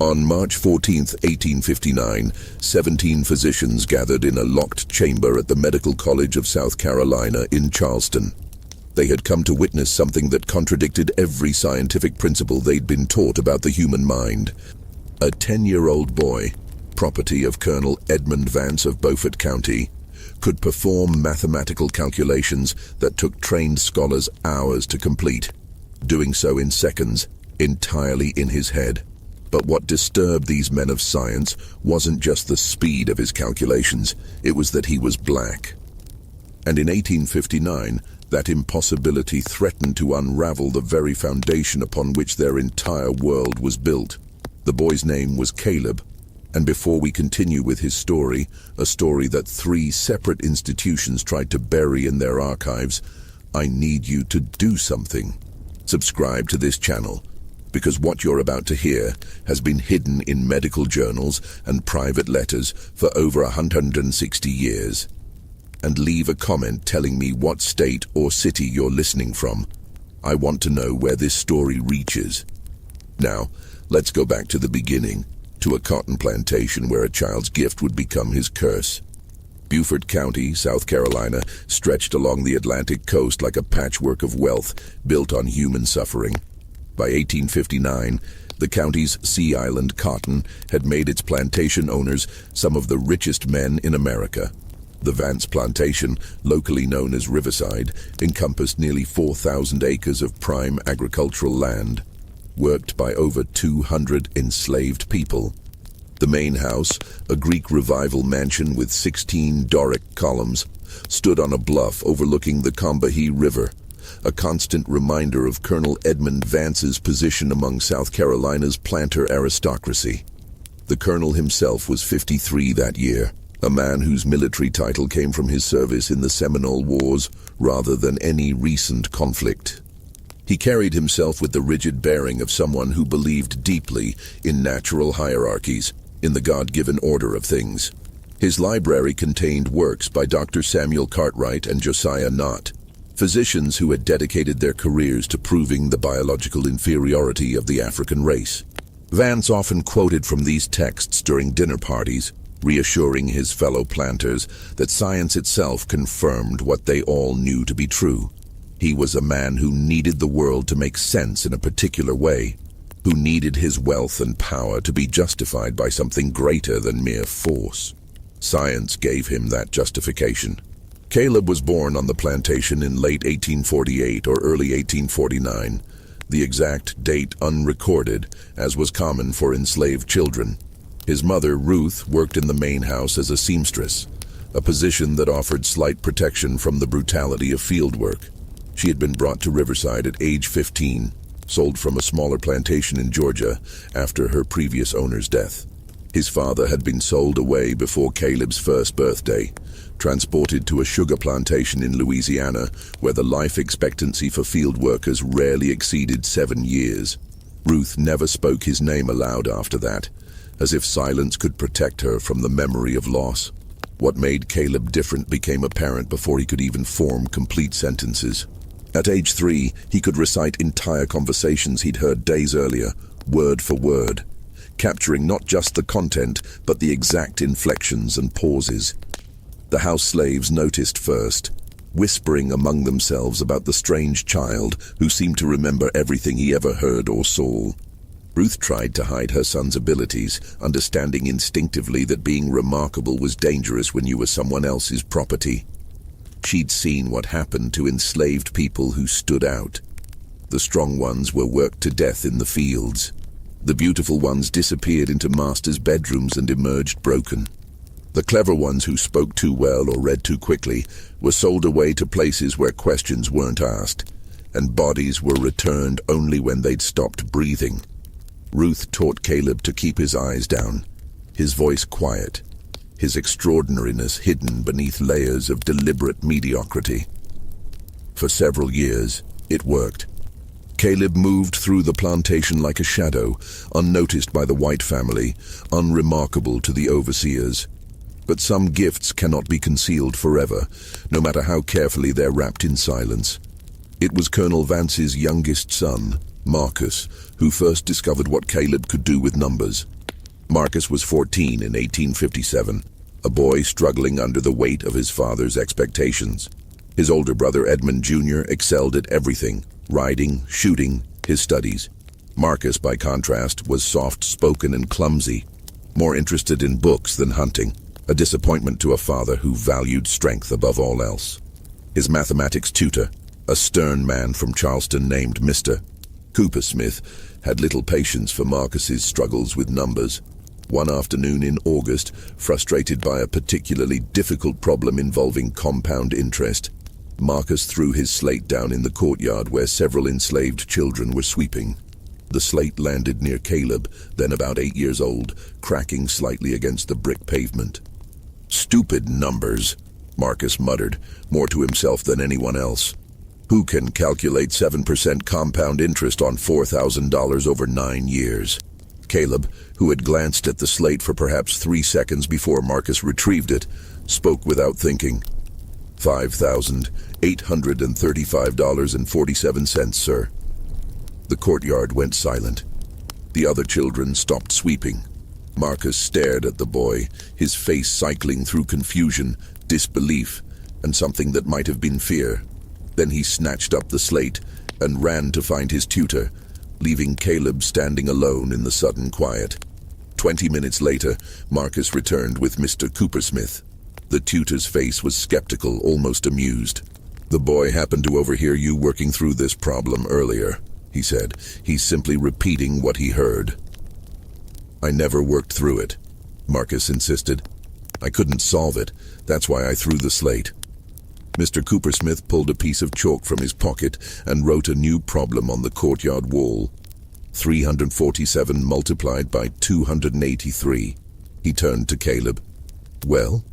On March 14, 1859, 17 physicians gathered in a locked chamber at the Medical College of South Carolina in Charleston. They had come to witness something that contradicted every scientific principle they'd been taught about the human mind. A 10-year-old boy, property of Colonel Edmund Vance of Beaufort County, could perform mathematical calculations that took trained scholars hours to complete, doing so in seconds, entirely in his head. But what disturbed these men of science wasn't just the speed of his calculations, it was that he was black. And in 1859, that impossibility threatened to unravel the very foundation upon which their entire world was built. The boy's name was Caleb, and before we continue with his story, a story that 3 separate institutions tried to bury in their archives, I need you to do something. Subscribe to this channel, because what you're about to hear has been hidden in medical journals and private letters for over 160 years. And leave a comment telling me what state or city you're listening from. I want to know where this story reaches. Now, let's go back to the beginning, to a cotton plantation where a child's gift would become his curse. Beaufort County, South Carolina, stretched along the Atlantic coast like a patchwork of wealth built on human suffering. By 1859, the county's sea island cotton had made its plantation owners some of the richest men in America. The Vance Plantation, locally known as Riverside, encompassed nearly 4,000 acres of prime agricultural land, worked by over 200 enslaved people. The main house, a Greek Revival mansion with 16 Doric columns, stood on a bluff overlooking the Combahee River, a constant reminder of Colonel Edmund Vance's position among South Carolina's planter aristocracy. The colonel himself was 53 that year, a man whose military title came from his service in the Seminole Wars rather than any recent conflict. He carried himself with the rigid bearing of someone who believed deeply in natural hierarchies, in the God-given order of things. His library contained works by Dr. Samuel Cartwright and Josiah Nott, physicians who had dedicated their careers to proving the biological inferiority of the African race. Vance often quoted from these texts during dinner parties, reassuring his fellow planters that science itself confirmed what they all knew to be true. He was a man who needed the world to make sense in a particular way, who needed his wealth and power to be justified by something greater than mere force. Science gave him that justification. Caleb was born on the plantation in late 1848 or early 1849, the exact date unrecorded, as was common for enslaved children. His mother, Ruth, worked in the main house as a seamstress, a position that offered slight protection from the brutality of field work. She had been brought to Riverside at age 15, sold from a smaller plantation in Georgia after her previous owner's death. His father had been sold away before Caleb's first birthday, transported to a sugar plantation in Louisiana, where the life expectancy for field workers rarely exceeded 7 years. Ruth never spoke his name aloud after that, as if silence could protect her from the memory of loss. What made Caleb different became apparent before he could even form complete sentences. At age 3, he could recite entire conversations he'd heard days earlier, word for word, capturing not just the content, but the exact inflections and pauses. The house slaves noticed first, whispering among themselves about the strange child who seemed to remember everything he ever heard or saw. Ruth tried to hide her son's abilities, understanding instinctively that being remarkable was dangerous when you were someone else's property. She'd seen what happened to enslaved people who stood out. The strong ones were worked to death in the fields. The beautiful ones disappeared into masters' bedrooms and emerged broken. The clever ones who spoke too well or read too quickly were sold away to places where questions weren't asked, and bodies were returned only when they'd stopped breathing. Ruth taught Caleb to keep his eyes down, his voice quiet, his extraordinariness hidden beneath layers of deliberate mediocrity. For several years, it worked. Caleb moved through the plantation like a shadow, unnoticed by the white family, unremarkable to the overseers. But some gifts cannot be concealed forever, no matter how carefully they're wrapped in silence. It was Colonel Vance's youngest son, Marcus, who first discovered what Caleb could do with numbers. Marcus was 14 in 1857, a boy struggling under the weight of his father's expectations. His older brother Edmund Jr. excelled at everything: riding, shooting, his studies. Marcus, by contrast, was soft-spoken and clumsy, more interested in books than hunting, a disappointment to a father who valued strength above all else. His mathematics tutor, a stern man from Charleston named Mr. Coopersmith, had little patience for Marcus's struggles with numbers. One afternoon in August, frustrated by a particularly difficult problem involving compound interest, Marcus threw his slate down in the courtyard where several enslaved children were sweeping. The slate landed near Caleb, then about 8 years old, cracking slightly against the brick pavement. "Stupid numbers," Marcus muttered, more to himself than anyone else. "Who can calculate 7% compound interest on $4,000 over 9 years? Caleb, who had glanced at the slate for perhaps 3 seconds before Marcus retrieved it, spoke without thinking. $5,835.47, sir." The courtyard went silent. The other children stopped sweeping. Marcus stared at the boy, his face cycling through confusion, disbelief, and something that might have been fear. Then he snatched up the slate and ran to find his tutor, leaving Caleb standing alone in the sudden quiet. 20 minutes later, Marcus returned with Mr. Coopersmith. The tutor's face was skeptical, almost amused. "The boy happened to overhear you working through this problem earlier," he said. "He's simply repeating what he heard." "I never worked through it," Marcus insisted. "I couldn't solve it. That's why I threw the slate." Mr. Coopersmith pulled a piece of chalk from his pocket and wrote a new problem on the courtyard wall. 347 multiplied by 283. He turned to Caleb. "Well?"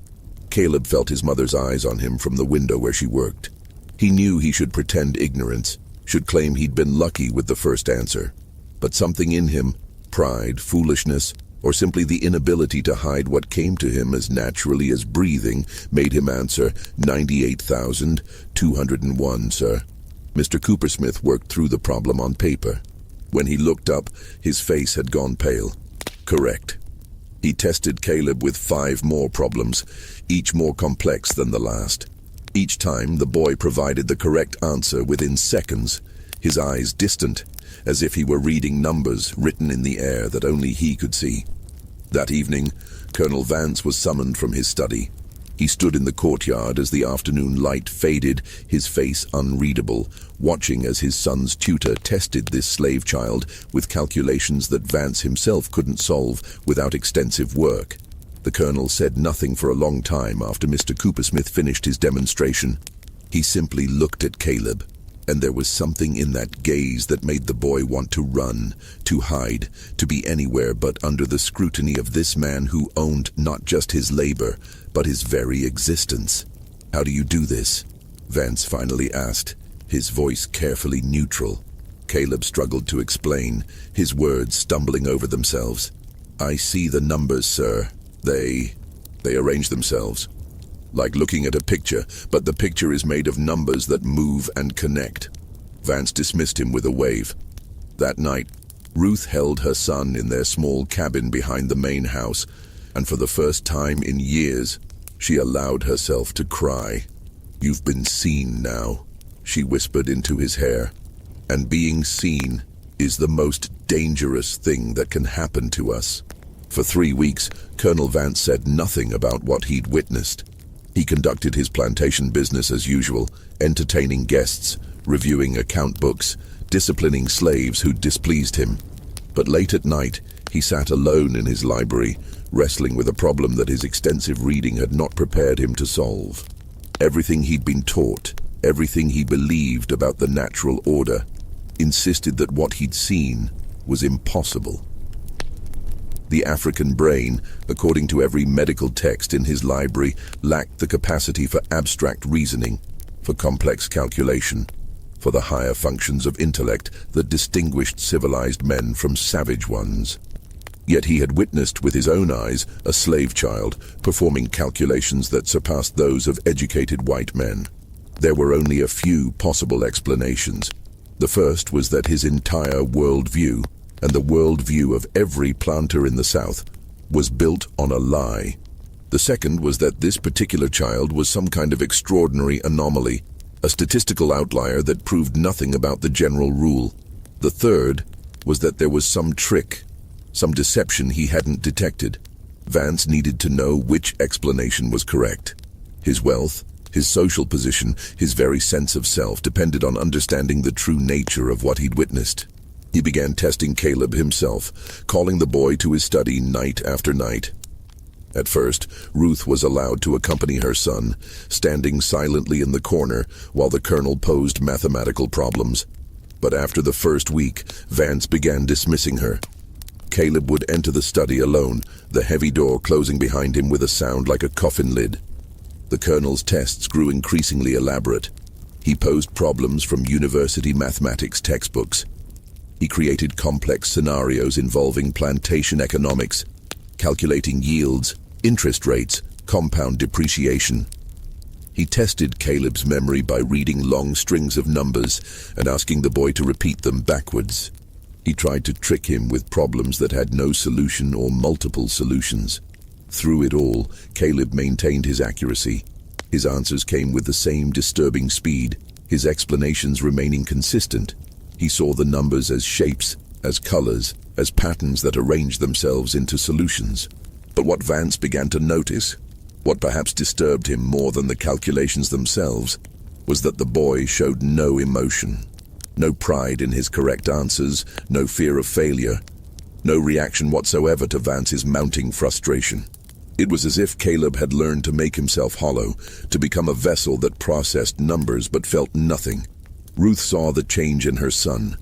Caleb felt his mother's eyes on him from the window where she worked. He knew he should pretend ignorance, should claim he'd been lucky with the first answer. But something in him, pride, foolishness, or simply the inability to hide what came to him as naturally as breathing, made him answer, 98,201, sir." Mr. Coopersmith worked through the problem on paper. When he looked up, his face had gone pale. "Correct." He tested Caleb with 5 more problems, each more complex than the last. Each time, the boy provided the correct answer within seconds, his eyes distant, as if he were reading numbers written in the air that only he could see. That evening, Colonel Vance was summoned from his study. He stood in the courtyard as the afternoon light faded, his face unreadable, watching as his son's tutor tested this slave child with calculations that Vance himself couldn't solve without extensive work. The colonel said nothing for a long time after Mr. Coopersmith finished his demonstration. He simply looked at Caleb, and there was something in that gaze that made the boy want to run, to hide, to be anywhere but under the scrutiny of this man who owned not just his labor, but his very existence. "How do you do this?" Vance finally asked, his voice carefully neutral. Caleb struggled to explain, his words stumbling over themselves. "I see the numbers, sir. They arrange themselves. Like looking at a picture, but the picture is made of numbers that move and connect." Vance dismissed him with a wave. That night, Ruth held her son in their small cabin behind the main house, and for the first time in years, she allowed herself to cry. "You've been seen now," she whispered into his hair. "And being seen is the most dangerous thing that can happen to us." For 3 weeks, Colonel Vance said nothing about what he'd witnessed. He conducted his plantation business as usual, entertaining guests, reviewing account books, disciplining slaves who displeased him. But late at night, he sat alone in his library, wrestling with a problem that his extensive reading had not prepared him to solve. Everything he'd been taught, everything he believed about the natural order, insisted that what he'd seen was impossible. The African brain, according to every medical text in his library, lacked the capacity for abstract reasoning, for complex calculation, for the higher functions of intellect that distinguished civilized men from savage ones. Yet he had witnessed with his own eyes a slave child performing calculations that surpassed those of educated white men. There were only a few possible explanations. The first was that his entire worldview, and the worldview of every planter in the South, was built on a lie. The second was that this particular child was some kind of extraordinary anomaly, a statistical outlier that proved nothing about the general rule. The third was that there was some trick, some deception he hadn't detected. Vance needed to know which explanation was correct. His wealth, his social position, his very sense of self depended on understanding the true nature of what he'd witnessed. He began testing Caleb himself, calling the boy to his study night after night. At first, Ruth was allowed to accompany her son, standing silently in the corner while the colonel posed mathematical problems. But after the first week, Vance began dismissing her. Caleb would enter the study alone, the heavy door closing behind him with a sound like a coffin lid. The colonel's tests grew increasingly elaborate. He posed problems from university mathematics textbooks. He created complex scenarios involving plantation economics, calculating yields, interest rates, compound depreciation. He tested Caleb's memory by reading long strings of numbers and asking the boy to repeat them backwards. He tried to trick him with problems that had no solution or multiple solutions. Through it all, Caleb maintained his accuracy. His answers came with the same disturbing speed, his explanations remaining consistent. He saw the numbers as shapes, as colors, as patterns that arranged themselves into solutions. But what Vance began to notice, what perhaps disturbed him more than the calculations themselves, was that the boy showed no emotion. No pride in his correct answers, no fear of failure, no reaction whatsoever to Vance's mounting frustration. It was as if Caleb had learned to make himself hollow, to become a vessel that processed numbers but felt nothing. Ruth saw the change in her son.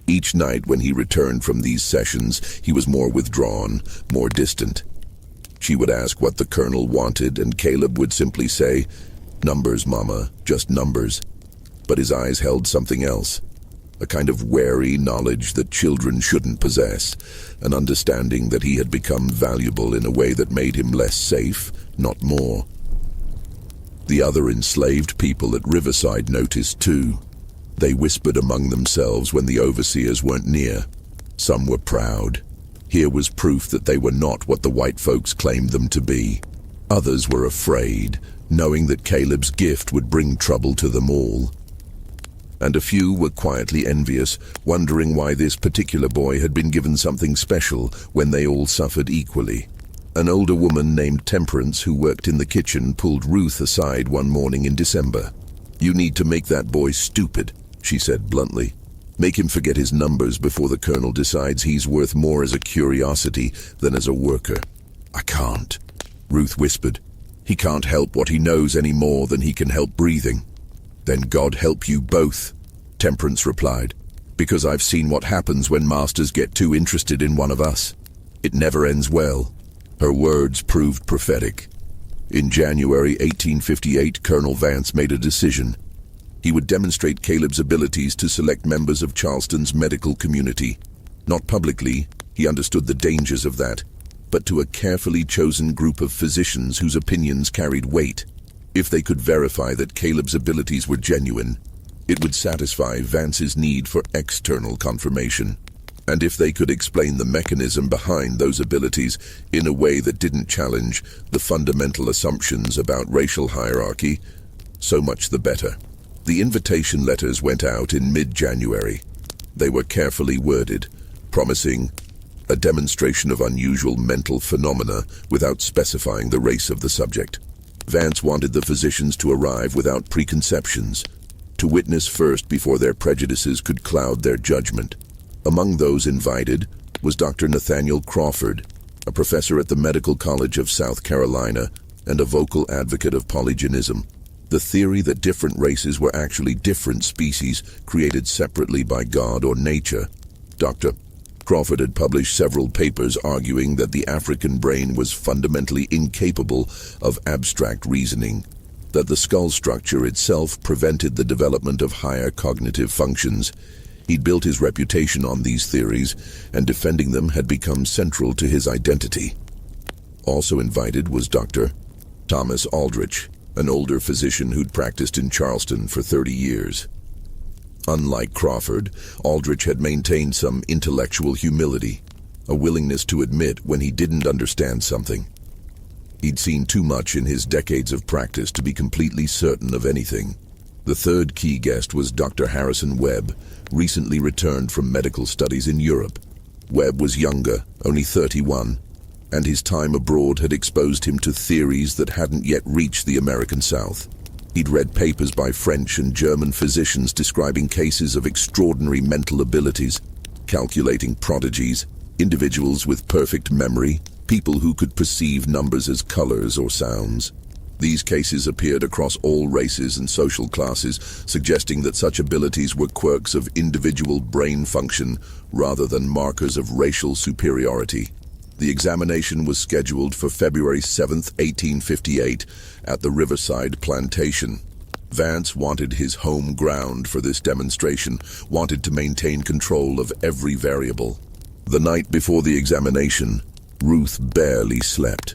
Each night when he returned from these sessions, he was more withdrawn, more distant. She would ask what the colonel wanted, and Caleb would simply say, "Numbers, Mama, just numbers." But his eyes held something else, a kind of wary knowledge that children shouldn't possess, an understanding that he had become valuable in a way that made him less safe, not more. The other enslaved people at Riverside noticed too. They whispered among themselves when the overseers weren't near. Some were proud. Here was proof that they were not what the white folks claimed them to be. Others were afraid, knowing that Caleb's gift would bring trouble to them all. And a few were quietly envious, wondering why this particular boy had been given something special when they all suffered equally. An older woman named Temperance, who worked in the kitchen, pulled Ruth aside one morning in December. "You need to make that boy stupid," she said bluntly. "Make him forget his numbers before the colonel decides he's worth more as a curiosity than as a worker." "I can't," Ruth whispered. "He can't help what he knows any more than he can help breathing." "Then God help you both," Temperance replied, "because I've seen what happens when masters get too interested in one of us. It never ends well." Her words proved prophetic. In January 1858, Colonel Vance made a decision. He would demonstrate Caleb's abilities to select members of Charleston's medical community. Not publicly, he understood the dangers of that, but to a carefully chosen group of physicians whose opinions carried weight. If they could verify that Caleb's abilities were genuine, it would satisfy Vance's need for external confirmation. And if they could explain the mechanism behind those abilities in a way that didn't challenge the fundamental assumptions about racial hierarchy, so much the better. The invitation letters went out in mid-January. They were carefully worded, promising a demonstration of unusual mental phenomena without specifying the race of the subject. Vance wanted the physicians to arrive without preconceptions, to witness first before their prejudices could cloud their judgment. Among those invited was Dr. Nathaniel Crawford, a professor at the Medical College of South Carolina and a vocal advocate of polygenism. The theory that different races were actually different species created separately by God or nature. Dr. Crawford had published several papers arguing that the African brain was fundamentally incapable of abstract reasoning, that the skull structure itself prevented the development of higher cognitive functions. He'd built his reputation on these theories, and defending them had become central to his identity. Also invited was Dr. Thomas Aldrich, an older physician who'd practiced in Charleston for 30 years. Unlike Crawford, Aldrich had maintained some intellectual humility, a willingness to admit when he didn't understand something. He'd seen too much in his decades of practice to be completely certain of anything. The third key guest was Dr. Harrison Webb, recently returned from medical studies in Europe. Webb was younger, only 31, and his time abroad had exposed him to theories that hadn't yet reached the American South. He'd read papers by French and German physicians describing cases of extraordinary mental abilities, calculating prodigies, individuals with perfect memory, people who could perceive numbers as colors or sounds. These cases appeared across all races and social classes, suggesting that such abilities were quirks of individual brain function rather than markers of racial superiority. The examination was scheduled for February 7, 1858, at the Riverside Plantation. Vance wanted his home ground for this demonstration, wanted to maintain control of every variable. The night before the examination, Ruth barely slept.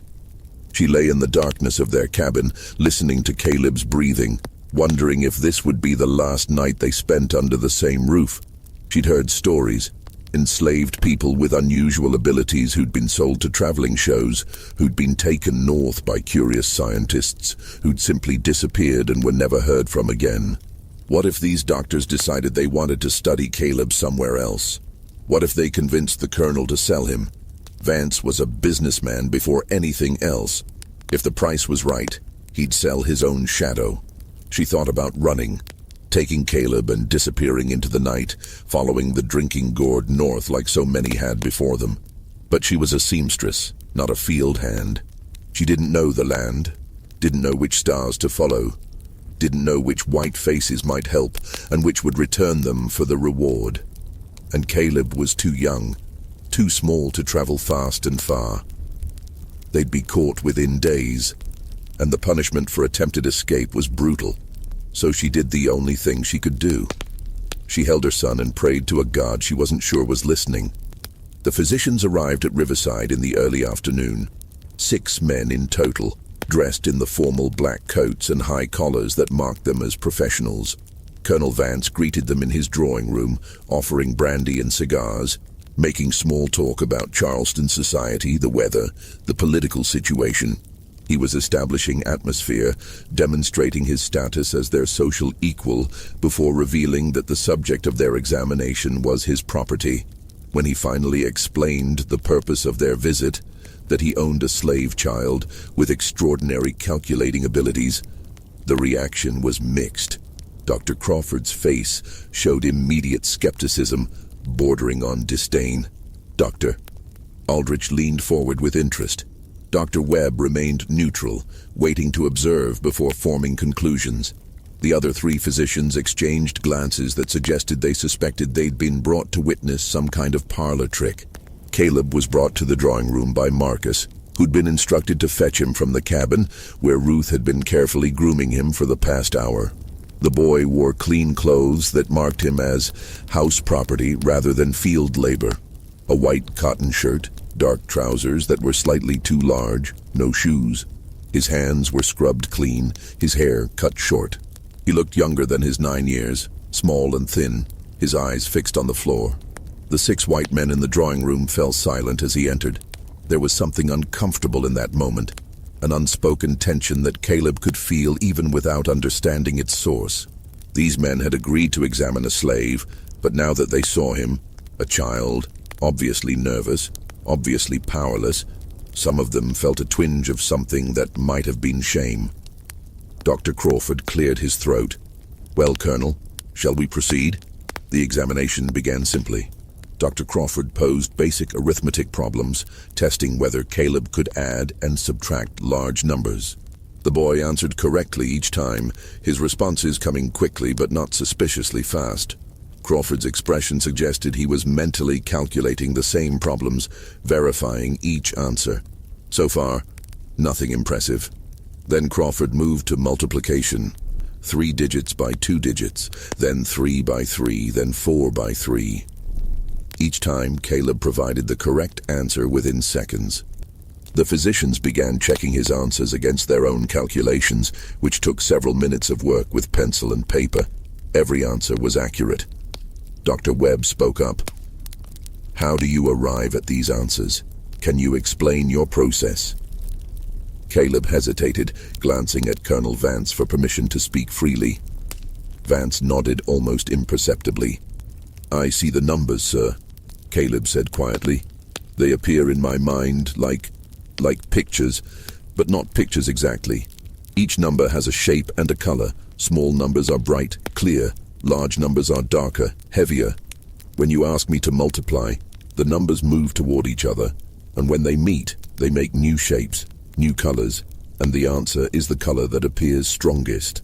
She lay in the darkness of their cabin, listening to Caleb's breathing, wondering if this would be the last night they spent under the same roof. She'd heard stories. Enslaved people with unusual abilities who'd been sold to traveling shows, who'd been taken north by curious scientists, who'd simply disappeared and were never heard from again. What if these doctors decided they wanted to study Caleb somewhere else? What if they convinced the colonel to sell him? Vance was a businessman before anything else. If the price was right, he'd sell his own shadow. She thought about running, taking Caleb and disappearing into the night, following the drinking gourd north like so many had before them. But she was a seamstress, not a field hand. She didn't know the land, didn't know which stars to follow, didn't know which white faces might help and which would return them for the reward. And Caleb was too young, too small to travel fast and far. They'd be caught within days, and the punishment for attempted escape was brutal. So she did the only thing she could do. She held her son and prayed to a God she wasn't sure was listening. The physicians arrived at Riverside in the early afternoon. 6 men in total, dressed in the formal black coats and high collars that marked them as professionals. Colonel Vance greeted them in his drawing room, offering brandy and cigars, making small talk about Charleston society, the weather, the political situation. He was establishing atmosphere, demonstrating his status as their social equal before revealing that the subject of their examination was his property. When he finally explained the purpose of their visit, that he owned a slave child with extraordinary calculating abilities, the reaction was mixed. Dr. Crawford's face showed immediate skepticism, bordering on disdain. Doctor. Aldrich leaned forward with interest. Dr. Webb remained neutral, waiting to observe before forming conclusions. The other 3 physicians exchanged glances that suggested they suspected they'd been brought to witness some kind of parlor trick. Caleb was brought to the drawing room by Marcus, who'd been instructed to fetch him from the cabin, where Ruth had been carefully grooming him for the past hour. The boy wore clean clothes that marked him as house property rather than field labor. A white cotton shirt, dark trousers that were slightly too large, no shoes. His hands were scrubbed clean, his hair cut short. He looked younger than his 9 years, small and thin, his eyes fixed on the floor. The 6 white men in the drawing room fell silent as he entered. There was something uncomfortable in that moment, an unspoken tension that Caleb could feel even without understanding its source. These men had agreed to examine a slave, but now that they saw him, a child, obviously nervous, obviously powerless, some of them felt a twinge of something that might have been shame. Dr. Crawford cleared his throat. "Well, Colonel, shall we proceed?" The examination began simply. Dr. Crawford posed basic arithmetic problems, testing whether Caleb could add and subtract large numbers. The boy answered correctly each time, his responses coming quickly but not suspiciously fast. Crawford's expression suggested he was mentally calculating the same problems, verifying each answer. So far, nothing impressive. Then Crawford moved to multiplication. 3 digits by 2 digits, then 3 by 3, then 4 by 3. Each time, Caleb provided the correct answer within seconds. The physicians began checking his answers against their own calculations, which took several minutes of work with pencil and paper. Every answer was accurate. Dr. Webb spoke up. How do you arrive at these answers? Can you explain your process? Caleb hesitated, glancing at Colonel Vance for permission to speak freely. Vance nodded almost imperceptibly. I see the numbers, sir, Caleb said quietly. They appear in my mind like pictures, but not pictures exactly. Each number has a shape and a color. Small numbers are bright, clear. Large numbers are darker, heavier. When you ask me to multiply, the numbers move toward each other, and when they meet, they make new shapes, new colors, and the answer is the color that appears strongest.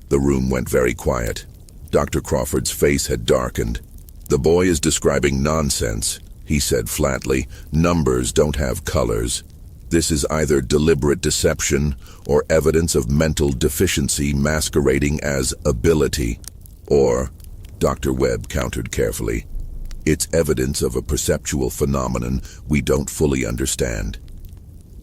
The room went very quiet. Dr. Crawford's face had darkened. The boy is describing nonsense, he said flatly. Numbers don't have colors. This is either deliberate deception or evidence of mental deficiency masquerading as ability. Or, Dr. Webb countered carefully, it's evidence of a perceptual phenomenon we don't fully understand.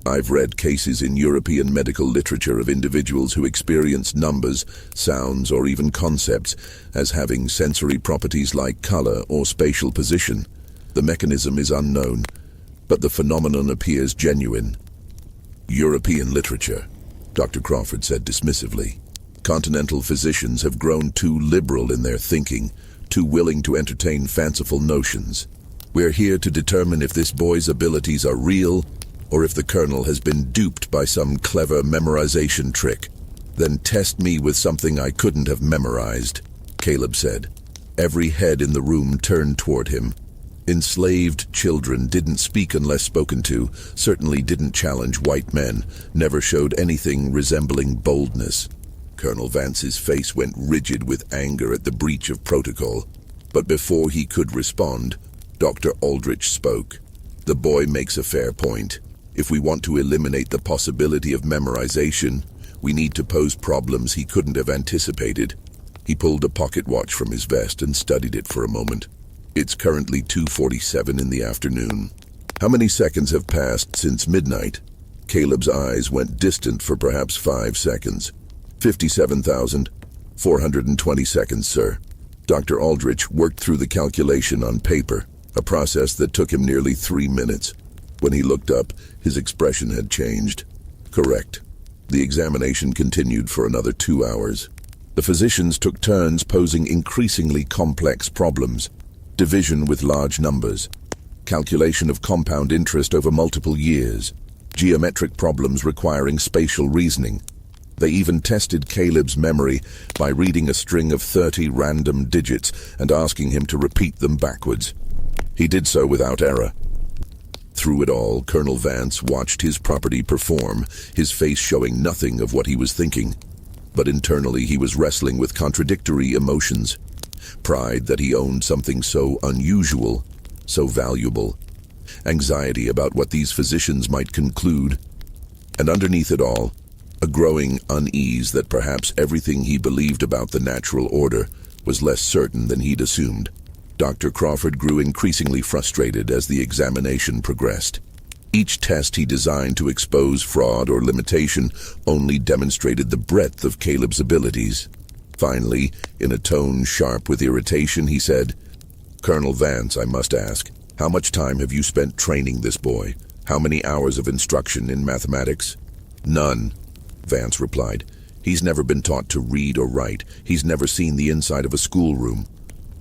I've read cases in European medical literature of individuals who experience numbers, sounds, or even concepts as having sensory properties like color or spatial position. The mechanism is unknown, but the phenomenon appears genuine. European literature, Dr. Crawford said dismissively. Continental physicians have grown too liberal in their thinking, too willing to entertain fanciful notions. We're here to determine if this boy's abilities are real, or if the colonel has been duped by some clever memorization trick. Then test me with something I couldn't have memorized, Caleb said. Every head in the room turned toward him. Enslaved children didn't speak unless spoken to, certainly didn't challenge white men, never showed anything resembling boldness. Colonel Vance's face went rigid with anger at the breach of protocol. But before he could respond, Dr. Aldrich spoke. The boy makes a fair point. If we want to eliminate the possibility of memorization, we need to pose problems he couldn't have anticipated. He pulled a pocket watch from his vest and studied it for a moment. It's currently 2:47 in the afternoon. How many seconds have passed since midnight? Caleb's eyes went distant for perhaps 5 seconds. 57,420 seconds, sir. Dr. Aldrich worked through the calculation on paper, a process that took him nearly 3 minutes. When he looked up, his expression had changed. Correct. The examination continued for another 2 hours. The physicians took turns posing increasingly complex problems. Division with large numbers, calculation of compound interest over multiple years, geometric problems requiring spatial reasoning. They even tested Caleb's memory by reading a string of 30 random digits and asking him to repeat them backwards. He did so without error. Through it all, Colonel Vance watched his property perform, his face showing nothing of what he was thinking. But internally he was wrestling with contradictory emotions. Pride that he owned something so unusual, so valuable. Anxiety about what these physicians might conclude. And underneath it all, a growing unease that perhaps everything he believed about the natural order was less certain than he'd assumed. Dr. Crawford grew increasingly frustrated as the examination progressed. Each test he designed to expose fraud or limitation only demonstrated the breadth of Caleb's abilities. Finally, in a tone sharp with irritation, he said, "Colonel Vance, I must ask, how much time have you spent training this boy? How many hours of instruction in mathematics?" "None," Vance replied. "He's never been taught to read or write. He's never seen the inside of a schoolroom.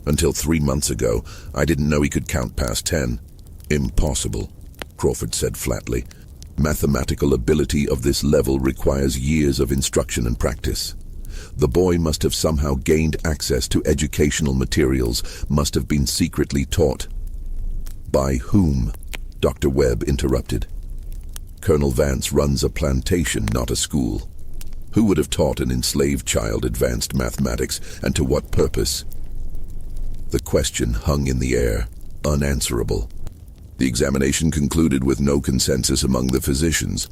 Until 3 months ago, I didn't know he could count past 10. "Impossible," Crawford said flatly. "Mathematical ability of this level requires years of instruction and practice. The boy must have somehow gained access to educational materials, must have been secretly taught." "By whom?" Dr. Webb interrupted. "Colonel Vance runs a plantation, not a school. Who would have taught an enslaved child advanced mathematics, and to what purpose?" The question hung in the air, unanswerable. The examination concluded with no consensus among the physicians.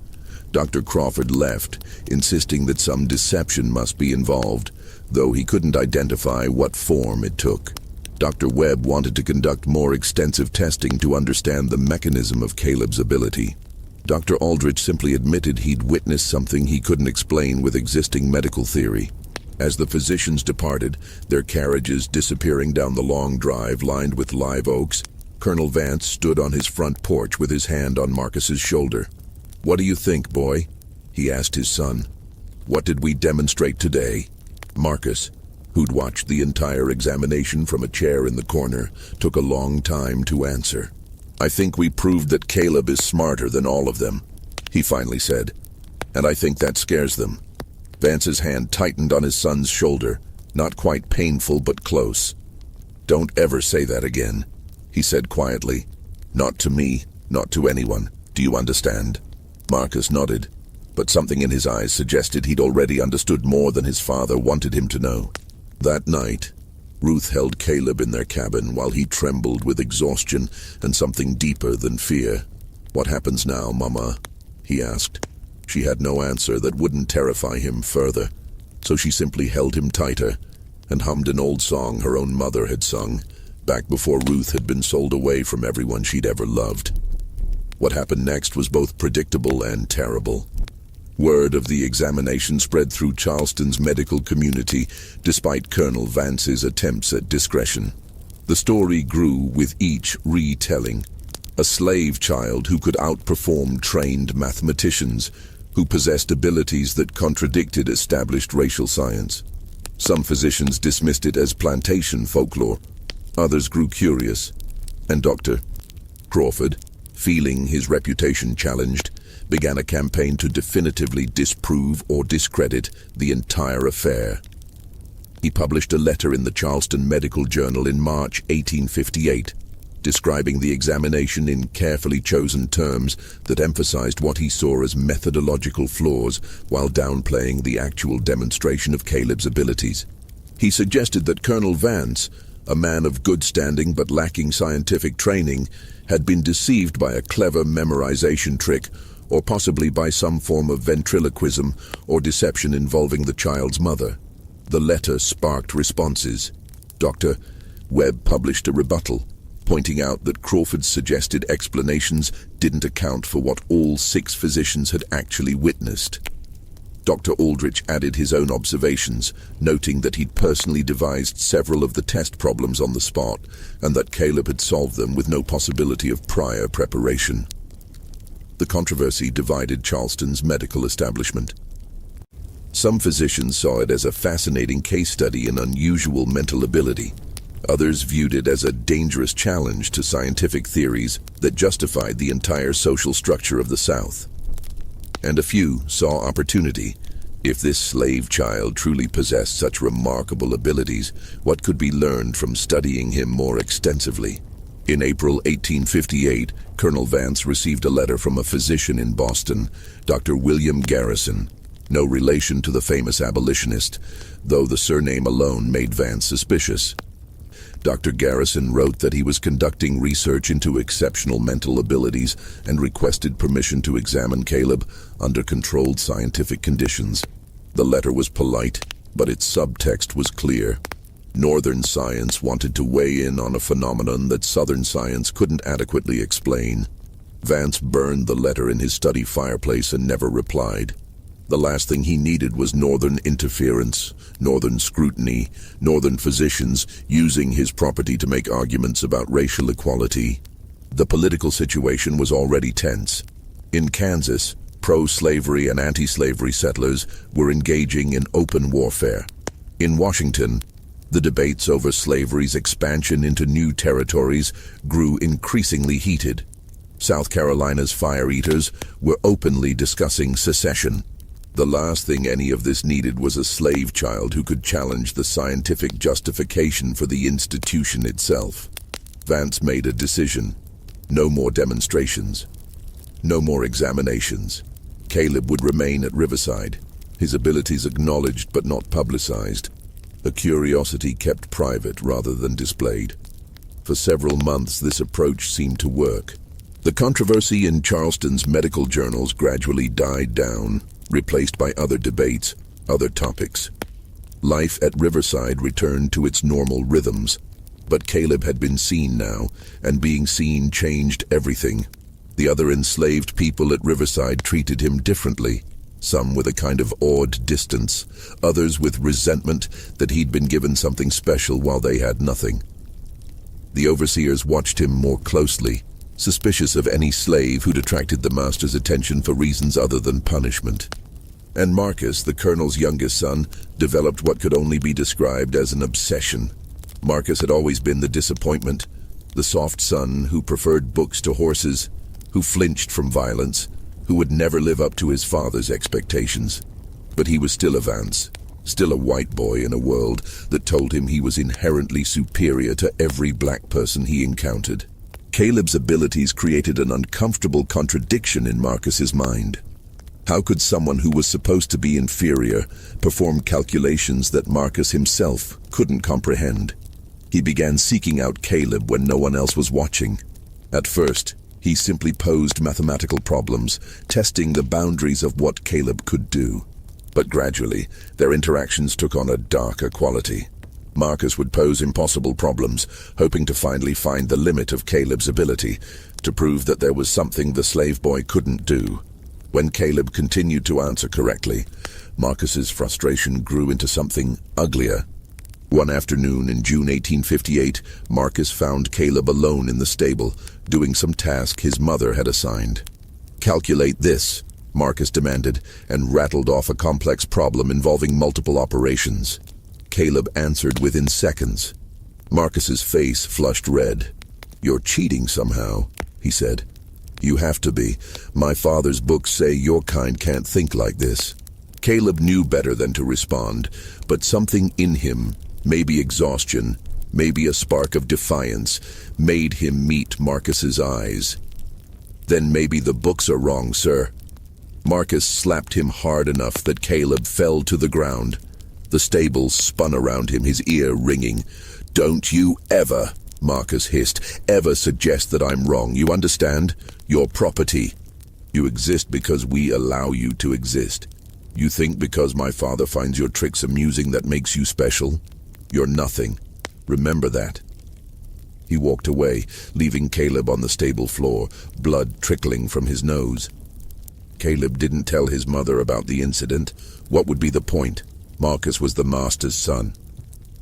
Dr. Crawford left, insisting that some deception must be involved, though he couldn't identify what form it took. Dr. Webb wanted to conduct more extensive testing to understand the mechanism of Caleb's ability. Dr. Aldrich simply admitted he'd witnessed something he couldn't explain with existing medical theory. As the physicians departed, their carriages disappearing down the long drive lined with live oaks, Colonel Vance stood on his front porch with his hand on Marcus's shoulder. "What do you think, boy?" he asked his son. "What did we demonstrate today?" Marcus, who'd watched the entire examination from a chair in the corner, took a long time to answer. "I think we proved that Caleb is smarter than all of them," he finally said. "And I think that scares them." Vance's hand tightened on his son's shoulder, not quite painful but close. "Don't ever say that again," he said quietly. "Not to me, not to anyone. Do you understand?" Marcus nodded, but something in his eyes suggested he'd already understood more than his father wanted him to know. That night, Ruth held Caleb in their cabin while he trembled with exhaustion and something deeper than fear. "What happens now, Mama?" he asked. She had no answer that wouldn't terrify him further, so she simply held him tighter and hummed an old song her own mother had sung, back before Ruth had been sold away from everyone she'd ever loved. What happened next was both predictable and terrible. Word of the examination spread through Charleston's medical community, despite Colonel Vance's attempts at discretion. The story grew with each retelling. A slave child who could outperform trained mathematicians, who possessed abilities that contradicted established racial science. Some physicians dismissed it as plantation folklore. Others grew curious. And Dr. Crawford, feeling his reputation challenged, began a campaign to definitively disprove or discredit the entire affair. He published a letter in the Charleston Medical Journal in March 1858, describing the examination in carefully chosen terms that emphasized what he saw as methodological flaws while downplaying the actual demonstration of Caleb's abilities. He suggested that Colonel Vance, a man of good standing but lacking scientific training, had been deceived by a clever memorization trick, or possibly by some form of ventriloquism or deception involving the child's mother. The letter sparked responses. Dr. Webb published a rebuttal, pointing out that Crawford's suggested explanations didn't account for what all 6 physicians had actually witnessed. Dr. Aldrich added his own observations, noting that he'd personally devised several of the test problems on the spot, and that Caleb had solved them with no possibility of prior preparation. The controversy divided Charleston's medical establishment. Some physicians saw it as a fascinating case study in unusual mental ability. Others viewed it as a dangerous challenge to scientific theories that justified the entire social structure of the South. And a few saw opportunity. If this slave child truly possessed such remarkable abilities, what could be learned from studying him more extensively? In April 1858, Colonel Vance received a letter from a physician in Boston, Dr. William Garrison, no relation to the famous abolitionist, though the surname alone made Vance suspicious. Dr. Garrison wrote that he was conducting research into exceptional mental abilities and requested permission to examine Caleb under controlled scientific conditions. The letter was polite, but its subtext was clear. Northern science wanted to weigh in on a phenomenon that Southern science couldn't adequately explain. Vance burned the letter in his study fireplace and never replied. The last thing he needed was Northern interference, Northern scrutiny, Northern physicians using his property to make arguments about racial equality. The political situation was already tense. In Kansas, pro-slavery and anti-slavery settlers were engaging in open warfare. In Washington, the debates over slavery's expansion into new territories grew increasingly heated. South Carolina's fire-eaters were openly discussing secession. The last thing any of this needed was a slave child who could challenge the scientific justification for the institution itself. Vance made a decision. No more demonstrations. No more examinations. Caleb would remain at Riverside, his abilities acknowledged but not publicized, a curiosity kept private rather than displayed. For several months this approach seemed to work. The controversy in Charleston's medical journals gradually died down, replaced by other debates, other topics. Life at Riverside returned to its normal rhythms, but Caleb had been seen now, and being seen changed everything. The other enslaved people at Riverside treated him differently. some with a kind of awed distance, others with resentment that he'd been given something special while they had nothing. The overseers watched him more closely, suspicious of any slave who'd attracted the master's attention for reasons other than punishment. And Marcus, the colonel's youngest son, developed what could only be described as an obsession. Marcus had always been the disappointment, the soft son who preferred books to horses, who flinched from violence, who would never live up to his father's expectations. But he was still a Vance, still a white boy in a world that told him he was inherently superior to every black person he encountered. Caleb's abilities created an uncomfortable contradiction in Marcus's mind. How could someone who was supposed to be inferior perform calculations that Marcus himself couldn't comprehend? He began seeking out Caleb when no one else was watching. At first, he simply posed mathematical problems, testing the boundaries of what Caleb could do. But gradually, their interactions took on a darker quality. Marcus would pose impossible problems, hoping to finally find the limit of Caleb's ability, to prove that there was something the slave boy couldn't do. When Caleb continued to answer correctly, Marcus's frustration grew into something uglier. One afternoon in June 1858, Marcus found Caleb alone in the stable, doing some task his mother had assigned. "Calculate this," Marcus demanded, and rattled off a complex problem involving multiple operations. Caleb answered within seconds. Marcus's face flushed red. "You're cheating somehow," he said. "You have to be. My father's books say your kind can't think like this." Caleb knew better than to respond, but something in him, maybe exhaustion, maybe a spark of defiance, made him meet Marcus's eyes. "Then maybe the books are wrong, sir." Marcus slapped him hard enough that Caleb fell to the ground. The stable spun around him, his ear ringing. "Don't you ever," Marcus hissed, "ever suggest that I'm wrong, you understand? You're property. You exist because we allow you to exist. You think because my father finds your tricks amusing that makes you special? You're nothing. Remember that." He walked away, leaving Caleb on the stable floor, blood trickling from his nose. Caleb didn't tell his mother about the incident. What would be the point? Marcus was the master's son.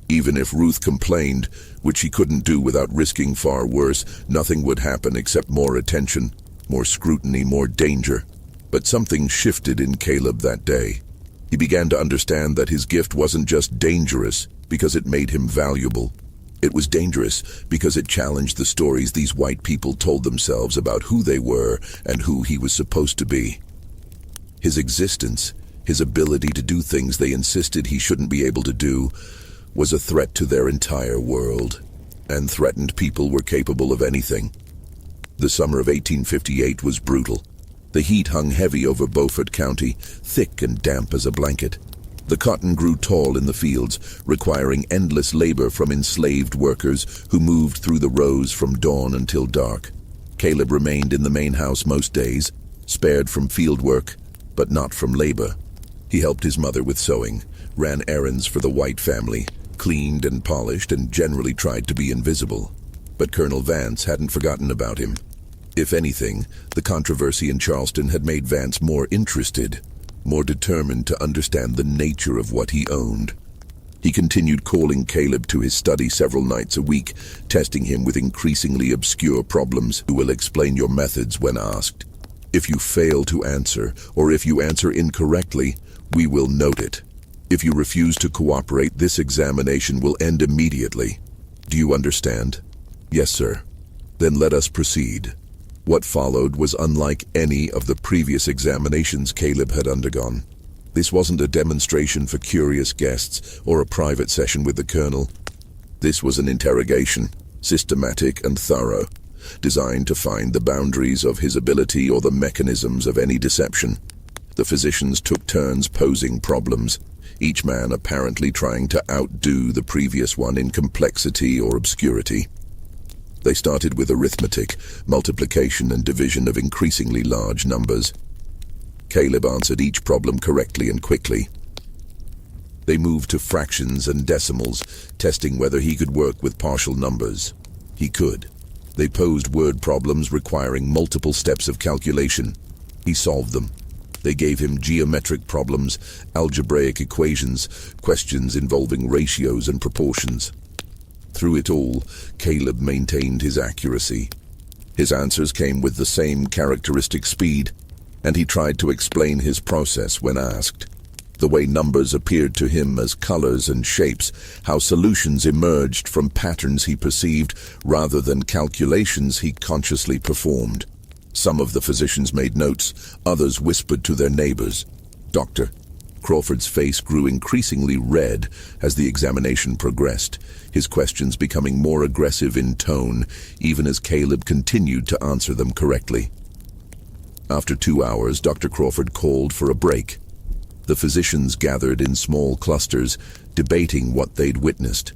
Even if Ruth complained, which she couldn't do without risking far worse, nothing would happen except more attention, more scrutiny, more danger. But something shifted in Caleb that day. He began to understand that his gift wasn't just dangerous because it made him valuable. It was dangerous because it challenged the stories these white people told themselves about who they were and who he was supposed to be. His existence, his ability to do things they insisted he shouldn't be able to do, was a threat to their entire world. And threatened people were capable of anything. The summer of 1858 was brutal. The heat hung heavy over Beaufort County, thick and damp as a blanket. The cotton grew tall in the fields, requiring endless labor from enslaved workers who moved through the rows from dawn until dark. Caleb remained in the main house most days, spared from field work, but not from labor. He helped his mother with sewing, ran errands for the white family, cleaned and polished, and generally tried to be invisible. But Colonel Vance hadn't forgotten about him. If anything, the controversy in Charleston had made Vance more interested, more determined to understand the nature of what he owned. He continued calling Caleb to his study several nights a week, testing him with increasingly obscure problems. "You will explain your methods when asked. If you fail to answer, or if you answer incorrectly, we will note it. If you refuse to cooperate, this examination will end immediately. Do you understand?" "Yes, sir." "Then let us proceed." What followed was unlike any of the previous examinations Caleb had undergone. This wasn't a demonstration for curious guests or a private session with the colonel. This was an interrogation, systematic and thorough, designed to find the boundaries of his ability or the mechanisms of any deception. The physicians took turns posing problems, each man apparently trying to outdo the previous one in complexity or obscurity. They started with arithmetic, multiplication and division of increasingly large numbers. Caleb answered each problem correctly and quickly. They moved to fractions and decimals, testing whether he could work with partial numbers. He could. They posed word problems requiring multiple steps of calculation. He solved them. They gave him geometric problems, algebraic equations, questions involving ratios and proportions. Through it all, Caleb maintained his accuracy. His answers came with the same characteristic speed, and he tried to explain his process when asked. The way numbers appeared to him as colors and shapes, how solutions emerged from patterns he perceived rather than calculations he consciously performed. Some of the physicians made notes, others whispered to their neighbors. Doctor Crawford's face grew increasingly red as the examination progressed, his questions becoming more aggressive in tone, even as Caleb continued to answer them correctly. After 2 hours, Dr. Crawford called for a break. The physicians gathered in small clusters, debating what they'd witnessed.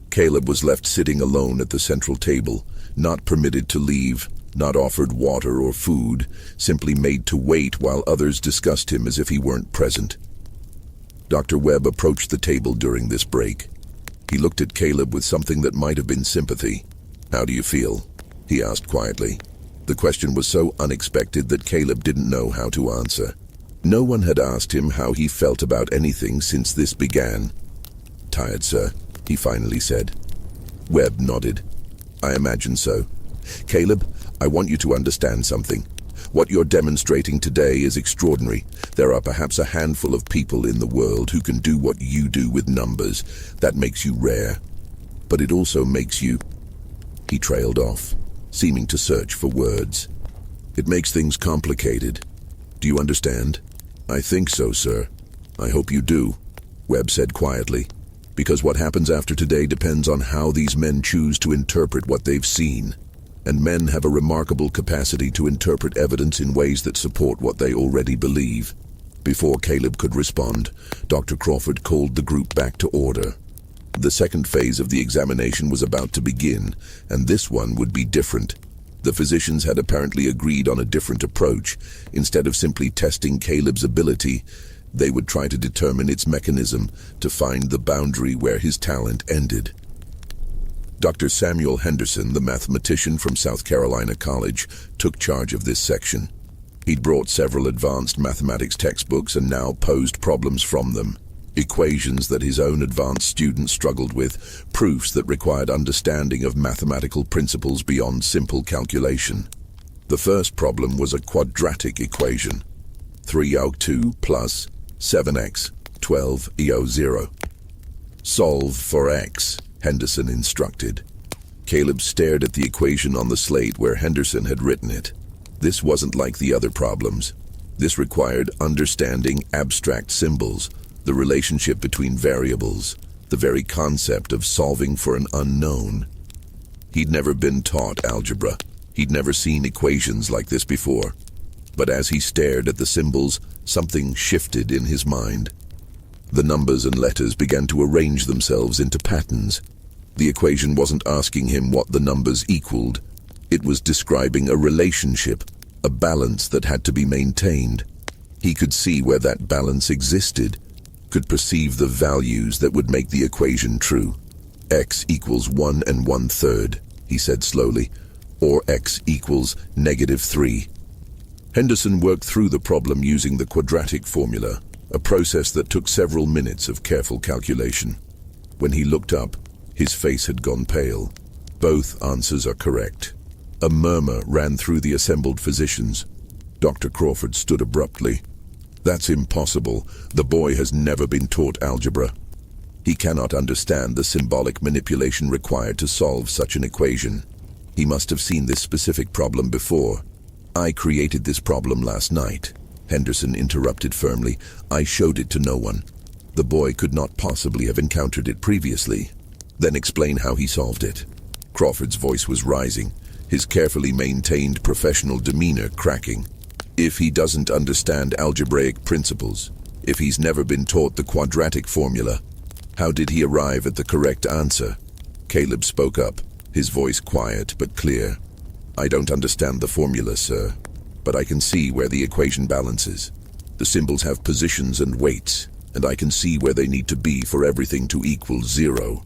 Caleb was left sitting alone at the central table, not permitted to leave, not offered water or food, simply made to wait while others discussed him as if he weren't present. Dr. Webb approached the table during this break. He looked at Caleb with something that might have been sympathy. "How do you feel?" he asked quietly. The question was so unexpected that Caleb didn't know how to answer. No one had asked him how he felt about anything since this began. "Tired, sir," he finally said. Webb nodded. "I imagine so. Caleb, I want you to understand something. What you're demonstrating today is extraordinary. There are perhaps a handful of people in the world who can do what you do with numbers. That makes you rare. But it also makes you..." He trailed off, seeming to search for words. "It makes things complicated. Do you understand?" "I think so, sir. I hope you do," Webb said quietly. "Because what happens after today depends on how these men choose to interpret what they've seen. And men have a remarkable capacity to interpret evidence in ways that support what they already believe." Before Caleb could respond, Dr. Crawford called the group back to order. The second phase of the examination was about to begin, and this one would be different. The physicians had apparently agreed on a different approach. Instead of simply testing Caleb's ability, they would try to determine its mechanism, to find the boundary where his talent ended. Dr. Samuel Henderson, the mathematician from South Carolina College, took charge of this section. He'd brought several advanced mathematics textbooks and now posed problems from them. Equations that his own advanced students struggled with, proofs that required understanding of mathematical principles beyond simple calculation. The first problem was a quadratic equation. 3o2 plus 7x, 12eo0. "Solve for x," Henderson instructed. Caleb stared at the equation on the slate where Henderson had written it. This wasn't like the other problems. This required understanding abstract symbols, the relationship between variables, the very concept of solving for an unknown. He'd never been taught algebra. He'd never seen equations like this before. But as he stared at the symbols, something shifted in his mind. The numbers and letters began to arrange themselves into patterns. The equation wasn't asking him what the numbers equaled. It was describing a relationship, a balance that had to be maintained. He could see where that balance existed, could perceive the values that would make the equation true. "X equals 1 1/3, he said slowly, or x equals -3. Henderson worked through the problem using the quadratic formula, a process that took several minutes of careful calculation. When he looked up, his face had gone pale. Both answers are correct. A murmur ran through the assembled physicians. Dr. Crawford stood abruptly. "That's impossible. The boy has never been taught algebra. He cannot understand the symbolic manipulation required to solve such an equation. He must have seen this specific problem before." "I created this problem last night," Henderson interrupted firmly. "I showed it to no one. The boy could not possibly have encountered it previously." "Then explain how he solved it." Crawford's voice was rising, his carefully maintained professional demeanor cracking. "If he doesn't understand algebraic principles, if he's never been taught the quadratic formula, how did he arrive at the correct answer?" Caleb spoke up, his voice quiet but clear. "I don't understand the formula, sir, but I can see where the equation balances. The symbols have positions and weights, and I can see where they need to be for everything to equal 0.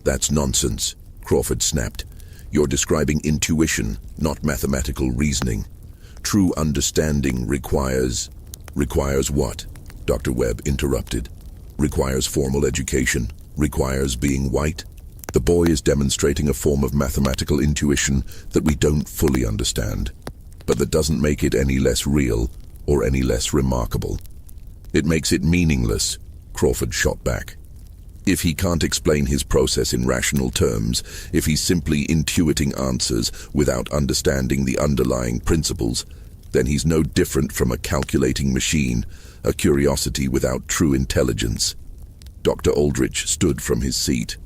"That's nonsense," Crawford snapped. "You're describing intuition, not mathematical reasoning. True understanding requires... Requires what? Dr. Webb interrupted. Requires formal education. Requires being white. The boy is demonstrating a form of mathematical intuition that we don't fully understand, but that doesn't make it any less real or any less remarkable. It makes it meaningless, Crawford shot back. If he can't explain his process in rational terms, if he's simply intuiting answers without understanding the underlying principles, then he's no different from a calculating machine, a curiosity without true intelligence. Dr. Aldrich stood from his seat.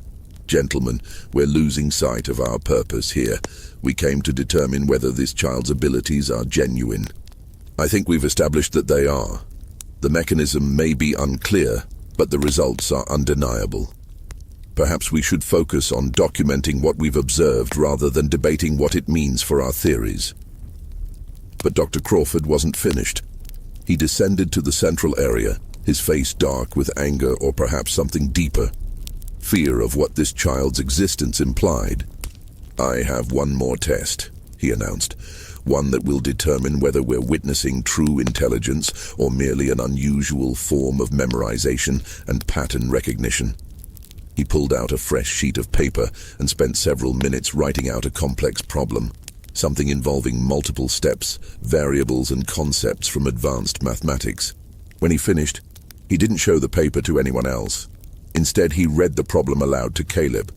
Gentlemen, we're losing sight of our purpose here. We came to determine whether this child's abilities are genuine. I think we've established that they are. The mechanism may be unclear, but the results are undeniable. Perhaps we should focus on documenting what we've observed rather than debating what it means for our theories. But Dr. Crawford wasn't finished. He descended to the central area, his face dark with anger or perhaps something deeper. Fear of what this child's existence implied. I have one more test, he announced. One that will determine whether we're witnessing true intelligence or merely an unusual form of memorization and pattern recognition. He pulled out a fresh sheet of paper and spent several minutes writing out a complex problem, something involving multiple steps, variables and concepts from advanced mathematics. When he finished, he didn't show the paper to anyone else. Instead, he read the problem aloud to Caleb.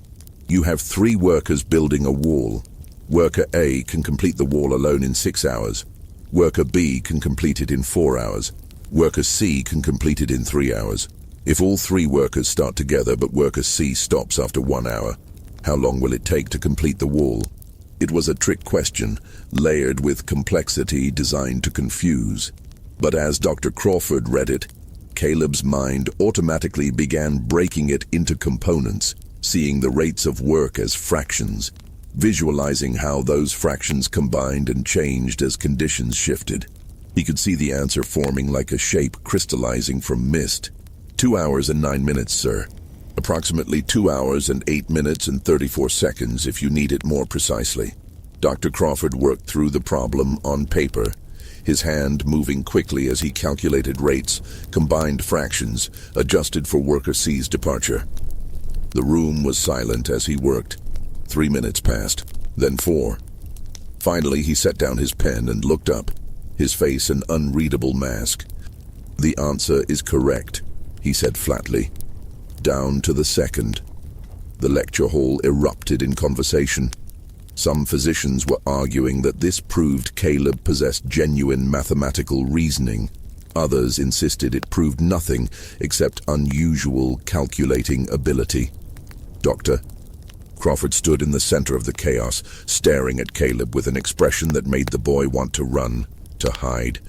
You have 3 workers building a wall. Worker A can complete the wall alone in 6 hours. Worker B can complete it in 4 hours. Worker C can complete it in 3 hours. If all 3 workers start together but worker C stops after 1 hour, how long will it take to complete the wall? It was a trick question, layered with complexity designed to confuse. But as Dr. Crawford read it, Caleb's mind automatically began breaking it into components, seeing the rates of work as fractions, visualizing how those fractions combined and changed as conditions shifted. He could see the answer forming like a shape crystallizing from mist. 2 hours and 9 minutes, sir. Approximately 2 hours and 8 minutes and 34 seconds if you need it more precisely. Dr. Crawford worked through the problem on paper, his hand moving quickly as he calculated rates, combined fractions, adjusted for worker C's departure. The room was silent as he worked. 3 minutes passed, then 4. Finally, he set down his pen and looked up, his face an unreadable mask. The answer is correct, he said flatly. Down to the second. The lecture hall erupted in conversation. Some physicians were arguing that this proved Caleb possessed genuine mathematical reasoning. Others insisted it proved nothing except unusual calculating ability. Doctor? Crawford stood in the center of the chaos, staring at Caleb with an expression that made the boy want to run, to hide,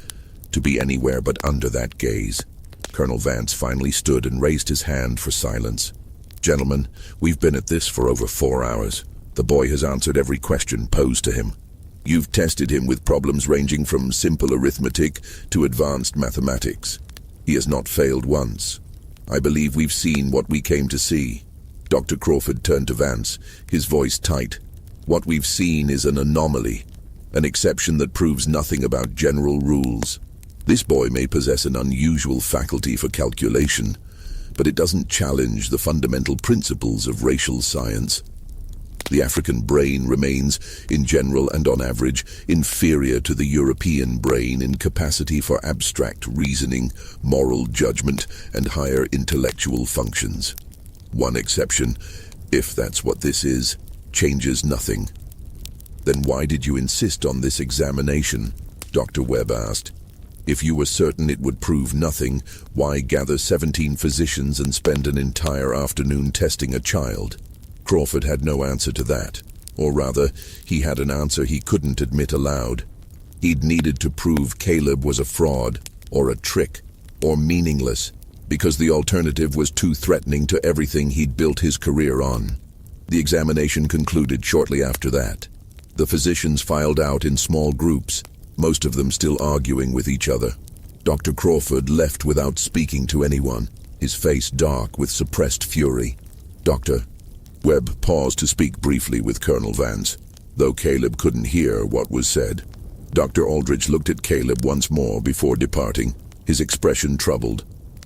to be anywhere but under that gaze. Colonel Vance finally stood and raised his hand for silence. Gentlemen, we've been at this for over 4 hours. The boy has answered every question posed to him. You've tested him with problems ranging from simple arithmetic to advanced mathematics. He has not failed once. I believe we've seen what we came to see. Dr. Crawford turned to Vance, his voice tight. What we've seen is an anomaly, an exception that proves nothing about general rules. This boy may possess an unusual faculty for calculation, but it doesn't challenge the fundamental principles of racial science. The African brain remains, in general and on average, inferior to the European brain in capacity for abstract reasoning, moral judgment, and higher intellectual functions. One exception, if that's what this is, changes nothing. Then why did you insist on this examination? Dr. Webb asked. If you were certain it would prove nothing, why gather 17 physicians and spend an entire afternoon testing a child? Crawford had no answer to that. Or rather, he had an answer he couldn't admit aloud. He'd needed to prove Caleb was a fraud, or a trick, or meaningless, because the alternative was too threatening to everything he'd built his career on. The examination concluded shortly after that. The physicians filed out in small groups, most of them still arguing with each other. Dr. Crawford left without speaking to anyone, his face dark with suppressed fury. Dr. Webb paused to speak briefly with Colonel Vance, though Caleb couldn't hear what was said. Dr. Aldrich looked at Caleb once more before departing, his expression troubled,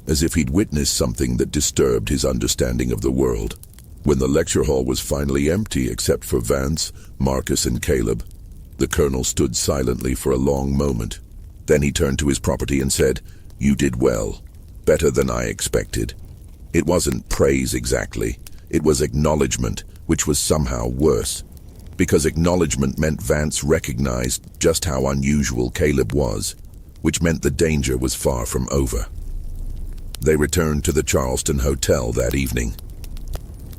as if he'd witnessed something that disturbed his understanding of the world. When the lecture hall was finally empty except for Vance, Marcus, and Caleb, the colonel stood silently for a long moment. Then he turned to his property and said, "You did well. Better than I expected." It wasn't praise exactly. It was acknowledgement, which was somehow worse. Because acknowledgement meant Vance recognized just how unusual Caleb was, which meant the danger was far from over. They returned to the Charleston Hotel that evening.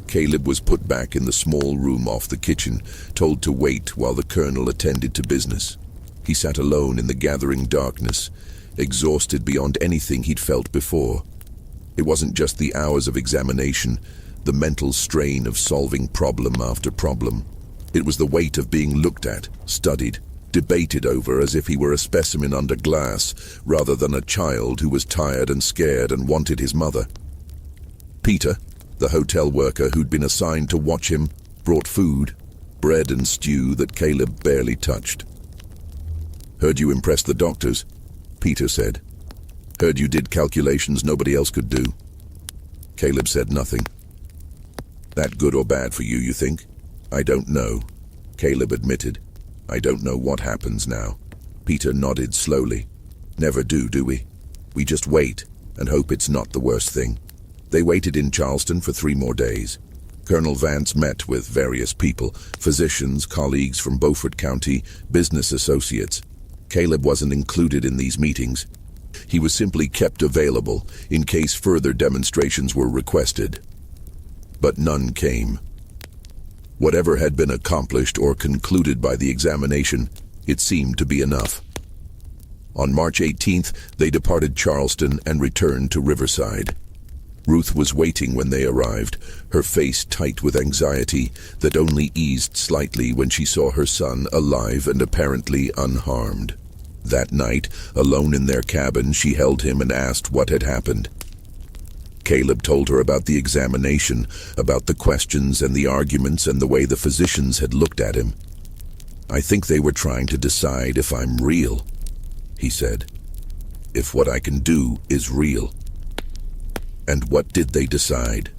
Caleb was put back in the small room off the kitchen, told to wait while the colonel attended to business. He sat alone in the gathering darkness, exhausted beyond anything he'd felt before. It wasn't just the hours of examination, the mental strain of solving problem after problem. It was the weight of being looked at, studied, debated over as if he were a specimen under glass, rather than a child who was tired and scared and wanted his mother. Peter, the hotel worker who'd been assigned to watch him, brought food, bread and stew that Caleb barely touched. "Heard you impressed the doctors," Peter said. "Heard you did calculations nobody else could do." Caleb said nothing. "That good or bad for you, you think?" "I don't know," Caleb admitted. "I don't know what happens now." Peter nodded slowly. "Never do we? We just wait and hope it's not the worst thing." They waited in Charleston for 3 more days. Colonel Vance met with various people, physicians, colleagues from Beaufort County, business associates. Caleb wasn't included in these meetings. He was simply kept available in case further demonstrations were requested. But none came. Whatever had been accomplished or concluded by the examination, it seemed to be enough. On March 18th, they departed Charleston and returned to Riverside. Ruth was waiting when they arrived, her face tight with anxiety that only eased slightly when she saw her son alive and apparently unharmed. That night, alone in their cabin, she held him and asked what had happened. Caleb told her about the examination, about the questions and the arguments and the way the physicians had looked at him. "I think they were trying to decide if I'm real," he said. "If what I can do is real." "And what did they decide?"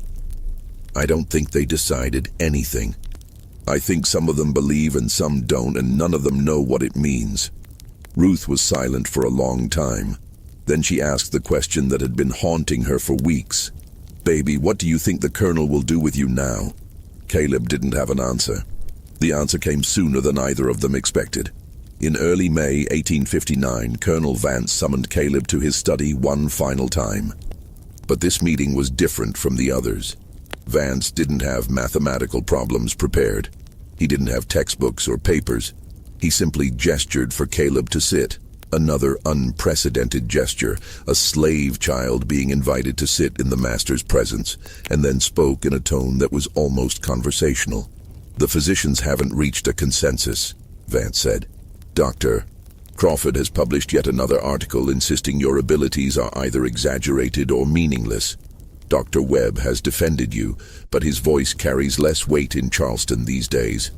"I don't think they decided anything. I think some of them believe and some don't, and none of them know what it means." Ruth was silent for a long time. Then she asked the question that had been haunting her for weeks. "Baby, what do you think the colonel will do with you now?" Caleb didn't have an answer. The answer came sooner than either of them expected. In early May 1859, Colonel Vance summoned Caleb to his study one final time. But this meeting was different from the others. Vance didn't have mathematical problems prepared. He didn't have textbooks or papers. He simply gestured for Caleb to sit. Another unprecedented gesture, a slave child being invited to sit in the master's presence, and then spoke in a tone that was almost conversational. "The physicians haven't reached a consensus," Vance said. "Dr. Crawford has published yet another article insisting your abilities are either exaggerated or meaningless. Dr. Webb has defended you, but his voice carries less weight in Charleston these days.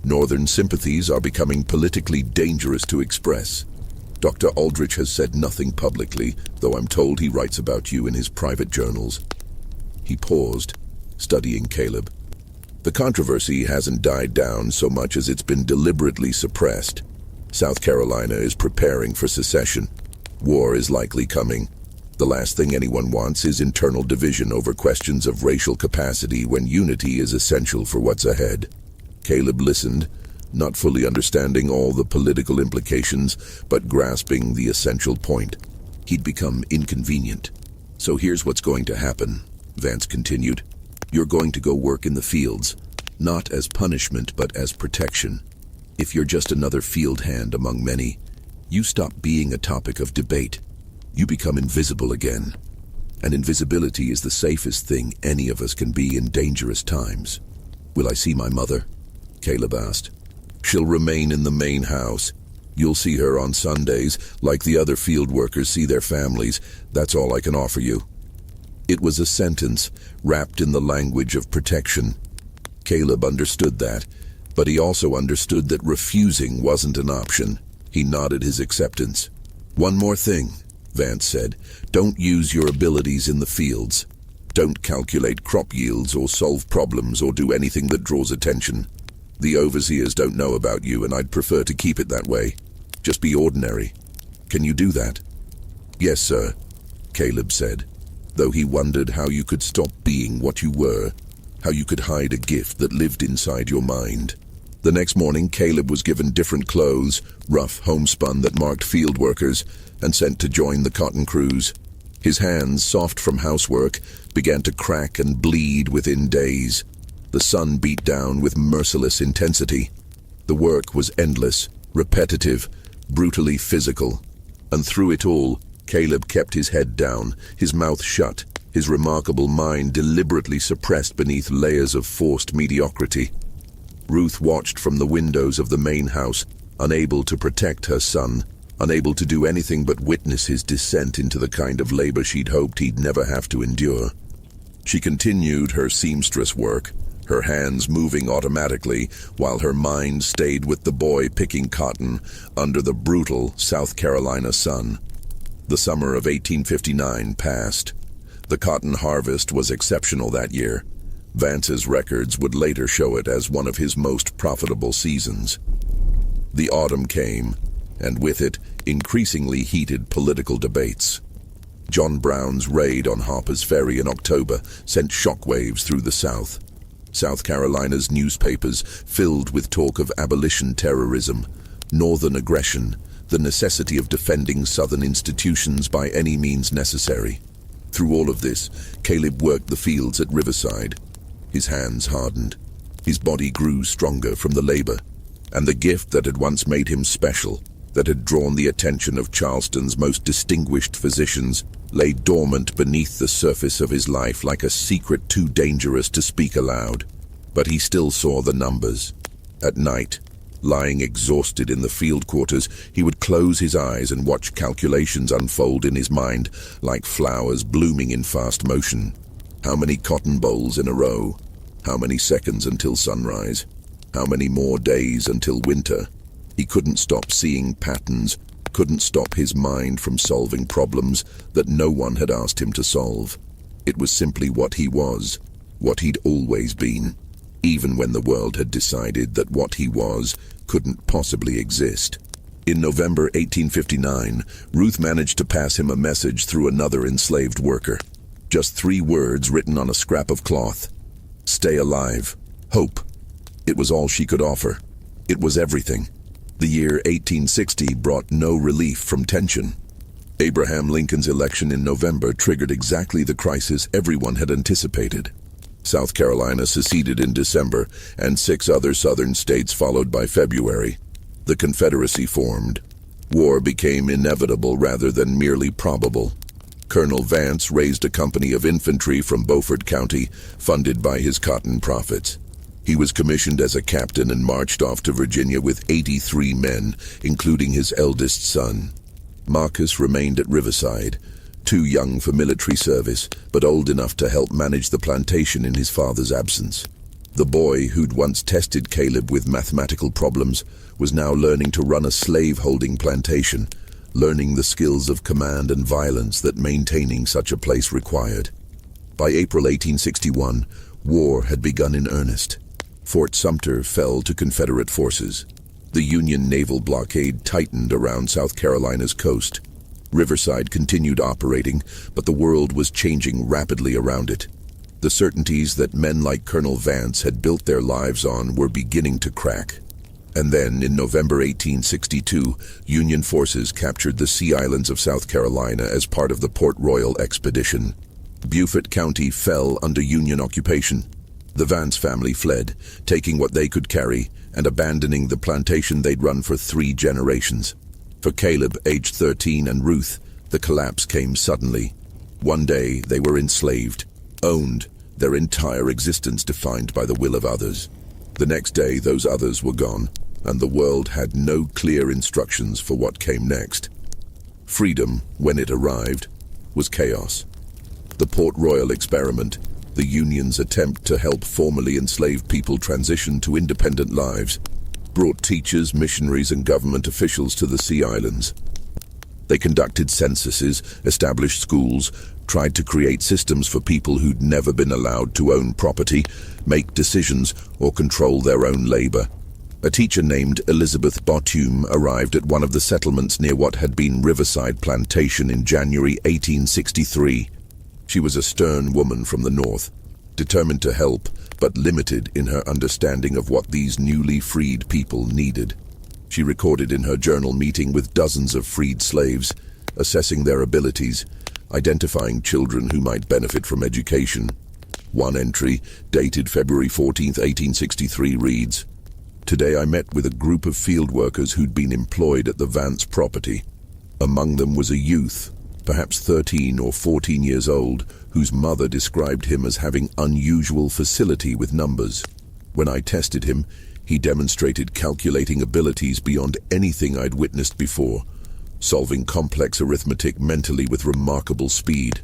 Northern sympathies are becoming politically dangerous to express. Dr. Aldrich has said nothing publicly, though I'm told he writes about you in his private journals." He paused, studying Caleb. "The controversy hasn't died down so much as it's been deliberately suppressed. South Carolina is preparing for secession. War is likely coming. The last thing anyone wants is internal division over questions of racial capacity when unity is essential for what's ahead." Caleb listened, not fully understanding all the political implications, but grasping the essential point. He'd become inconvenient. "So here's what's going to happen," Vance continued. "You're going to go work in the fields, not as punishment but as protection. If you're just another field hand among many, you stop being a topic of debate. You become invisible again. And invisibility is the safest thing any of us can be in dangerous times." "Will I see my mother?" Caleb asked. "She'll remain in the main house. You'll see her on Sundays, like the other field workers see their families. That's all I can offer you." It was a sentence wrapped in the language of protection. Caleb understood that, but he also understood that refusing wasn't an option. He nodded his acceptance. "One more thing," Vance said. "Don't use your abilities in the fields. Don't calculate crop yields or solve problems or do anything that draws attention. The overseers don't know about you, and I'd prefer to keep it that way. Just be ordinary. Can you do that?" "Yes, sir," Caleb said, though he wondered how you could stop being what you were, how you could hide a gift that lived inside your mind. The next morning, Caleb was given different clothes, rough homespun that marked field workers, and sent to join the cotton crews. His hands, soft from housework, began to crack and bleed within days. The sun beat down with merciless intensity. The work was endless, repetitive, brutally physical. And through it all, Caleb kept his head down, his mouth shut, his remarkable mind deliberately suppressed beneath layers of forced mediocrity. Ruth watched from the windows of the main house, unable to protect her son, unable to do anything but witness his descent into the kind of labor she'd hoped he'd never have to endure. She continued her seamstress work, her hands moving automatically while her mind stayed with the boy picking cotton under the brutal South Carolina sun. The summer of 1859 passed. The cotton harvest was exceptional that year. Vance's records would later show it as one of his most profitable seasons. The autumn came, and with it, increasingly heated political debates. John Brown's raid on Harper's Ferry in October sent shockwaves through the South. South Carolina's newspapers filled with talk of abolition terrorism, northern aggression, the necessity of defending Southern institutions by any means necessary. Through all of this, Caleb worked the fields at Riverside. His hands hardened. His body grew stronger from the labor, and the gift that had once made him special, that had drawn the attention of Charleston's most distinguished physicians, lay dormant beneath the surface of his life like a secret too dangerous to speak aloud. But he still saw the numbers. At night, lying exhausted in the field quarters, he would close his eyes and watch calculations unfold in his mind like flowers blooming in fast motion. How many cotton bolls in a row? How many seconds until sunrise? How many more days until winter? He couldn't stop seeing patterns, couldn't stop his mind from solving problems that no one had asked him to solve. It was simply what he was, what he'd always been, even when the world had decided that what he was couldn't possibly exist. In November 1859, Ruth managed to pass him a message through another enslaved worker. Just 3 words written on a scrap of cloth. Stay alive. Hope. It was all she could offer. It was everything. The year 1860 brought no relief from tension. Abraham Lincoln's election in November triggered exactly the crisis everyone had anticipated. South Carolina seceded in December, and 6 other southern states followed by February. The Confederacy formed. War became inevitable rather than merely probable. Colonel Vance raised a company of infantry from Beaufort County, funded by his cotton profits. He was commissioned as a captain and marched off to Virginia with 83 men, including his eldest son. Marcus remained at Riverside, too young for military service, but old enough to help manage the plantation in his father's absence. The boy who'd once tested Caleb with mathematical problems was now learning to run a slave-holding plantation, learning the skills of command and violence that maintaining such a place required. By April 1861, war had begun in earnest. Fort Sumter fell to Confederate forces. The Union naval blockade tightened around South Carolina's coast. Riverside continued operating, but the world was changing rapidly around it. The certainties that men like Colonel Vance had built their lives on were beginning to crack. And then, in November 1862, Union forces captured the Sea Islands of South Carolina as part of the Port Royal expedition. Beaufort County fell under Union occupation. The Vance family fled, taking what they could carry and abandoning the plantation they'd run for 3 generations. For Caleb, aged 13, and Ruth, the collapse came suddenly. One day, they were enslaved, owned, their entire existence defined by the will of others. The next day, those others were gone, and the world had no clear instructions for what came next. Freedom, when it arrived, was chaos. The Port Royal experiment, the Union's attempt to help formerly enslaved people transition to independent lives, brought teachers, missionaries, and government officials to the Sea Islands. They conducted censuses, established schools, tried to create systems for people who'd never been allowed to own property, make decisions, or control their own labor. A teacher named Elizabeth Bottoom arrived at one of the settlements near what had been Riverside Plantation in January 1863. She was a stern woman from the north, determined to help, but limited in her understanding of what these newly freed people needed. She recorded in her journal meeting with dozens of freed slaves, assessing their abilities, identifying children who might benefit from education. One entry, dated February 14, 1863, reads, "Today I met with a group of field workers who'd been employed at the Vance property. Among them was a youth, perhaps 13 or 14 years old, whose mother described him as having unusual facility with numbers. When I tested him, he demonstrated calculating abilities beyond anything I'd witnessed before, solving complex arithmetic mentally with remarkable speed.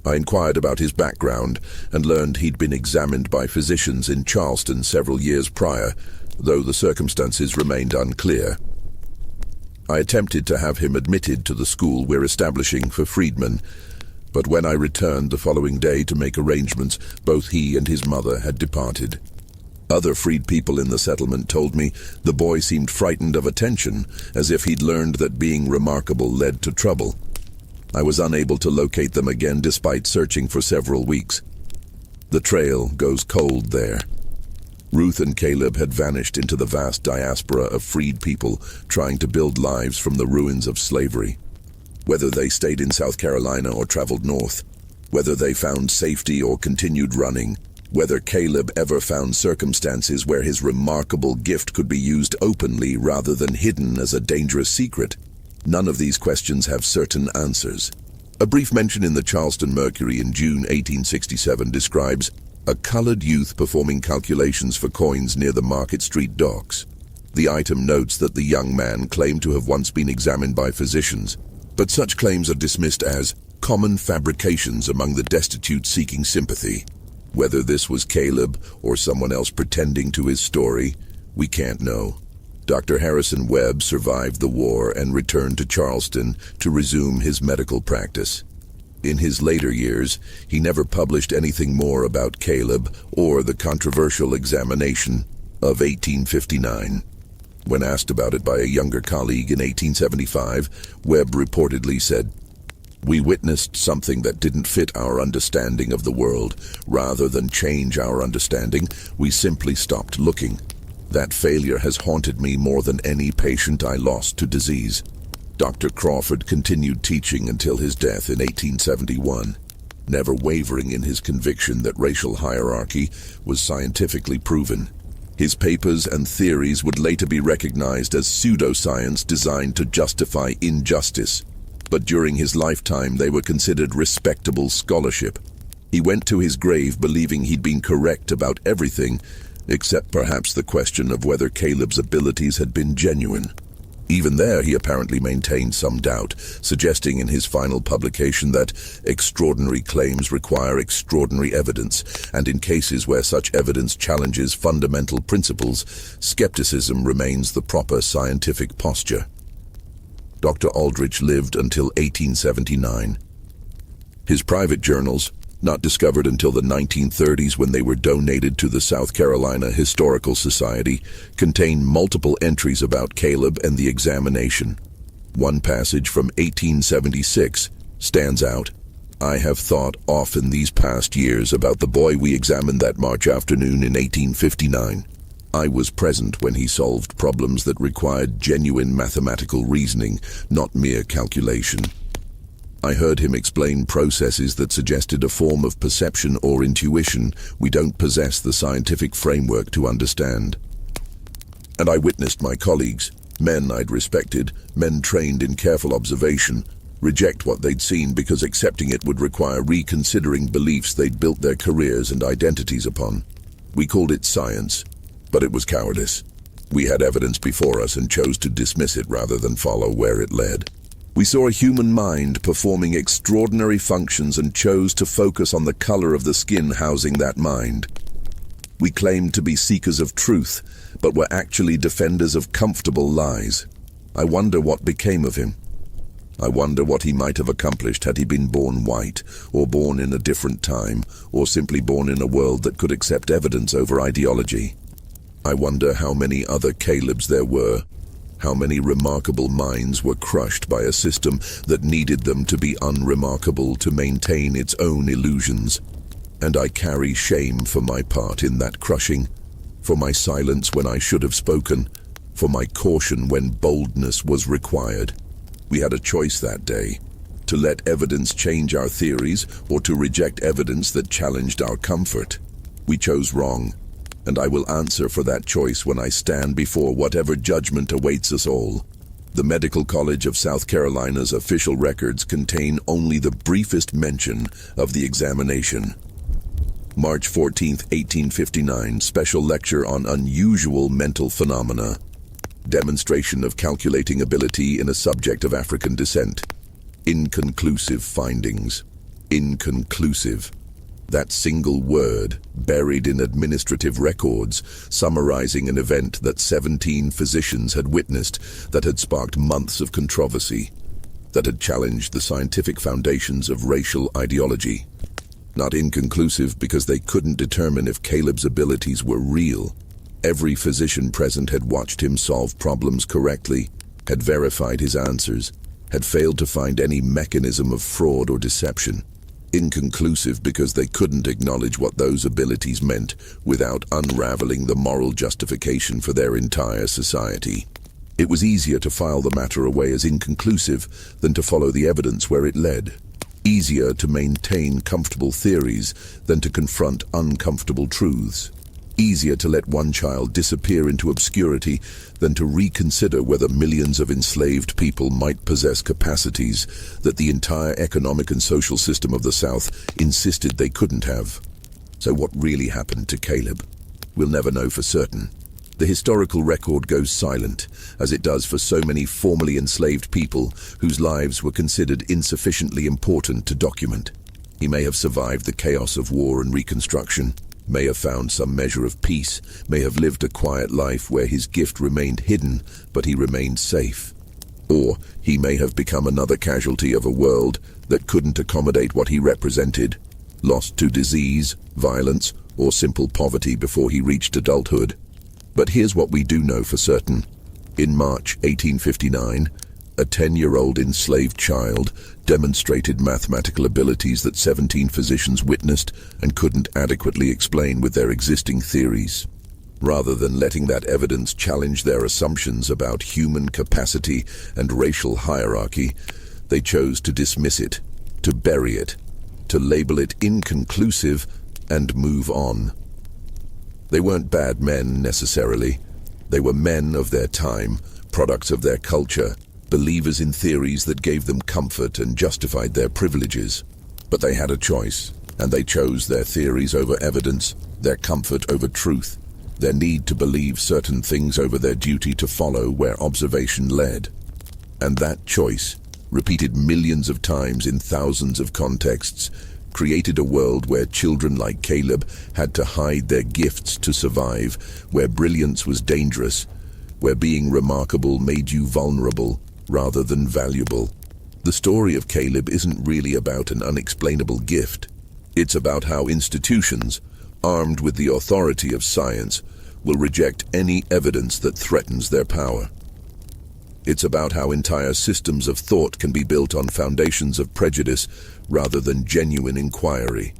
I inquired about his background and learned he'd been examined by physicians in Charleston several years prior, though the circumstances remained unclear. I attempted to have him admitted to the school we're establishing for freedmen, but when I returned the following day to make arrangements, both he and his mother had departed. Other freed people in the settlement told me the boy seemed frightened of attention, as if he'd learned that being remarkable led to trouble. I was unable to locate them again despite searching for several weeks. The trail goes cold there. Ruth and Caleb had vanished into the vast diaspora of freed people trying to build lives from the ruins of slavery. Whether they stayed in South Carolina or traveled north, whether they found safety or continued running, whether Caleb ever found circumstances where his remarkable gift could be used openly rather than hidden as a dangerous secret, none of these questions have certain answers. A brief mention in the Charleston Mercury in June 1867 describes a colored youth performing calculations for coins near the Market Street docks. The item notes that the young man claimed to have once been examined by physicians, but such claims are dismissed as common fabrications among the destitute seeking sympathy. Whether this was Caleb or someone else pretending to his story, we can't know. Dr. Harrison Webb survived the war and returned to Charleston to resume his medical practice. In his later years, he never published anything more about Caleb or the controversial examination of 1859. When asked about it by a younger colleague in 1875, Webb reportedly said, "We witnessed something that didn't fit our understanding of the world. Rather than change our understanding, we simply stopped looking. That failure has haunted me more than any patient I lost to disease." Dr. Crawford continued teaching until his death in 1871, never wavering in his conviction that racial hierarchy was scientifically proven. His papers and theories would later be recognized as pseudoscience designed to justify injustice, but during his lifetime they were considered respectable scholarship. He went to his grave believing he'd been correct about everything, except perhaps the question of whether Caleb's abilities had been genuine. Even there, he apparently maintained some doubt, suggesting in his final publication that extraordinary claims require extraordinary evidence, and in cases where such evidence challenges fundamental principles, skepticism remains the proper scientific posture. Dr. Aldrich lived until 1879. His private journals, not discovered until the 1930s when they were donated to the South Carolina Historical Society, contain multiple entries about Caleb and the examination. One passage from 1876 stands out. "I have thought often these past years about the boy we examined that March afternoon in 1859. I was present when he solved problems that required genuine mathematical reasoning, not mere calculation. I heard him explain processes that suggested a form of perception or intuition we don't possess the scientific framework to understand. And I witnessed my colleagues, men I'd respected, men trained in careful observation, reject what they'd seen because accepting it would require reconsidering beliefs they'd built their careers and identities upon. We called it science, but it was cowardice. We had evidence before us and chose to dismiss it rather than follow where it led. We saw a human mind performing extraordinary functions and chose to focus on the color of the skin housing that mind. We claimed to be seekers of truth, but were actually defenders of comfortable lies. I wonder what became of him. I wonder what he might have accomplished had he been born white, or born in a different time, or simply born in a world that could accept evidence over ideology. I wonder how many other Calebs there were, how many remarkable minds were crushed by a system that needed them to be unremarkable to maintain its own illusions. And I carry shame for my part in that crushing, for my silence when I should have spoken, for my caution when boldness was required. We had a choice that day, to let evidence change our theories or to reject evidence that challenged our comfort. We chose wrong, and I will answer for that choice when I stand before whatever judgment awaits us all. The Medical College of South Carolina's official records contain only the briefest mention of the examination. March 14, 1859, special lecture on unusual mental phenomena. Demonstration of calculating ability in a subject of African descent. Inconclusive findings. Inconclusive. That single word, buried in administrative records, summarizing an event that 17 physicians had witnessed that had sparked months of controversy, that had challenged the scientific foundations of racial ideology. Not inconclusive because they couldn't determine if Caleb's abilities were real. Every physician present had watched him solve problems correctly, had verified his answers, had failed to find any mechanism of fraud or deception. Inconclusive because they couldn't acknowledge what those abilities meant without unraveling the moral justification for their entire society. It was easier to file the matter away as inconclusive than to follow the evidence where it led. Easier to maintain comfortable theories than to confront uncomfortable truths. Easier to let one child disappear into obscurity than to reconsider whether millions of enslaved people might possess capacities that the entire economic and social system of the South insisted they couldn't have. So what really happened to Caleb? We'll never know for certain. The historical record goes silent, as it does for so many formerly enslaved people whose lives were considered insufficiently important to document. He may have survived the chaos of war and Reconstruction, may have found some measure of peace, may have lived a quiet life where his gift remained hidden, but he remained safe. Or he may have become another casualty of a world that couldn't accommodate what he represented, lost to disease, violence, or simple poverty before he reached adulthood. But here's what we do know for certain. In March 1859, a 10-year-old enslaved child demonstrated mathematical abilities that 17 physicians witnessed and couldn't adequately explain with their existing theories. Rather than letting that evidence challenge their assumptions about human capacity and racial hierarchy, they chose to dismiss it, to bury it, to label it inconclusive and move on. They weren't bad men necessarily. They were men of their time, products of their culture, believers in theories that gave them comfort and justified their privileges. But they had a choice, and they chose their theories over evidence, their comfort over truth, their need to believe certain things over their duty to follow where observation led. And that choice, repeated millions of times in thousands of contexts, created a world where children like Caleb had to hide their gifts to survive, where brilliance was dangerous, where being remarkable made you vulnerable rather than valuable. The story of Caleb isn't really about an unexplainable gift. It's about how institutions, armed with the authority of science, will reject any evidence that threatens their power. It's about how entire systems of thought can be built on foundations of prejudice rather than genuine inquiry.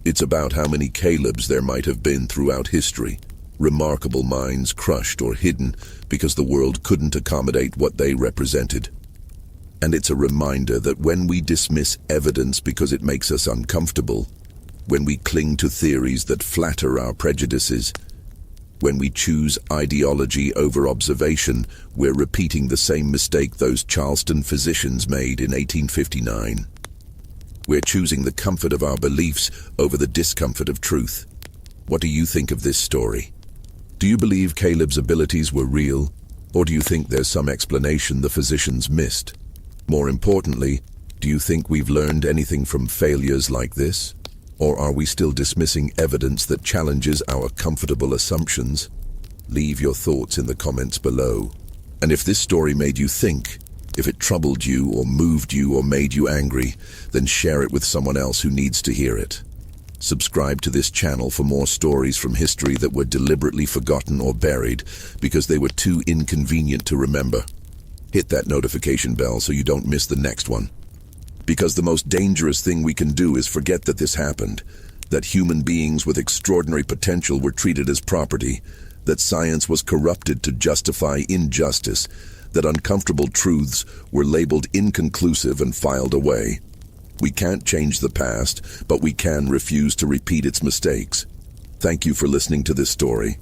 It's about how many Calebs there might have been throughout history, remarkable minds crushed or hidden because the world couldn't accommodate what they represented. And it's a reminder that when we dismiss evidence because it makes us uncomfortable, when we cling to theories that flatter our prejudices, when we choose ideology over observation, we're repeating the same mistake those Charleston physicians made in 1859. We're choosing the comfort of our beliefs over the discomfort of truth. What do you think of this story? Do you believe Caleb's abilities were real, or do you think there's some explanation the physicians missed? More importantly, do you think we've learned anything from failures like this? Or are we still dismissing evidence that challenges our comfortable assumptions? Leave your thoughts in the comments below. And if this story made you think, if it troubled you or moved you or made you angry, then share it with someone else who needs to hear it. Subscribe to this channel for more stories from history that were deliberately forgotten or buried because they were too inconvenient to remember. Hit that notification bell so you don't miss the next one. Because the most dangerous thing we can do is forget that this happened, that human beings with extraordinary potential were treated as property, that science was corrupted to justify injustice, that uncomfortable truths were labeled inconclusive and filed away. We can't change the past, but we can refuse to repeat its mistakes. Thank you for listening to this story.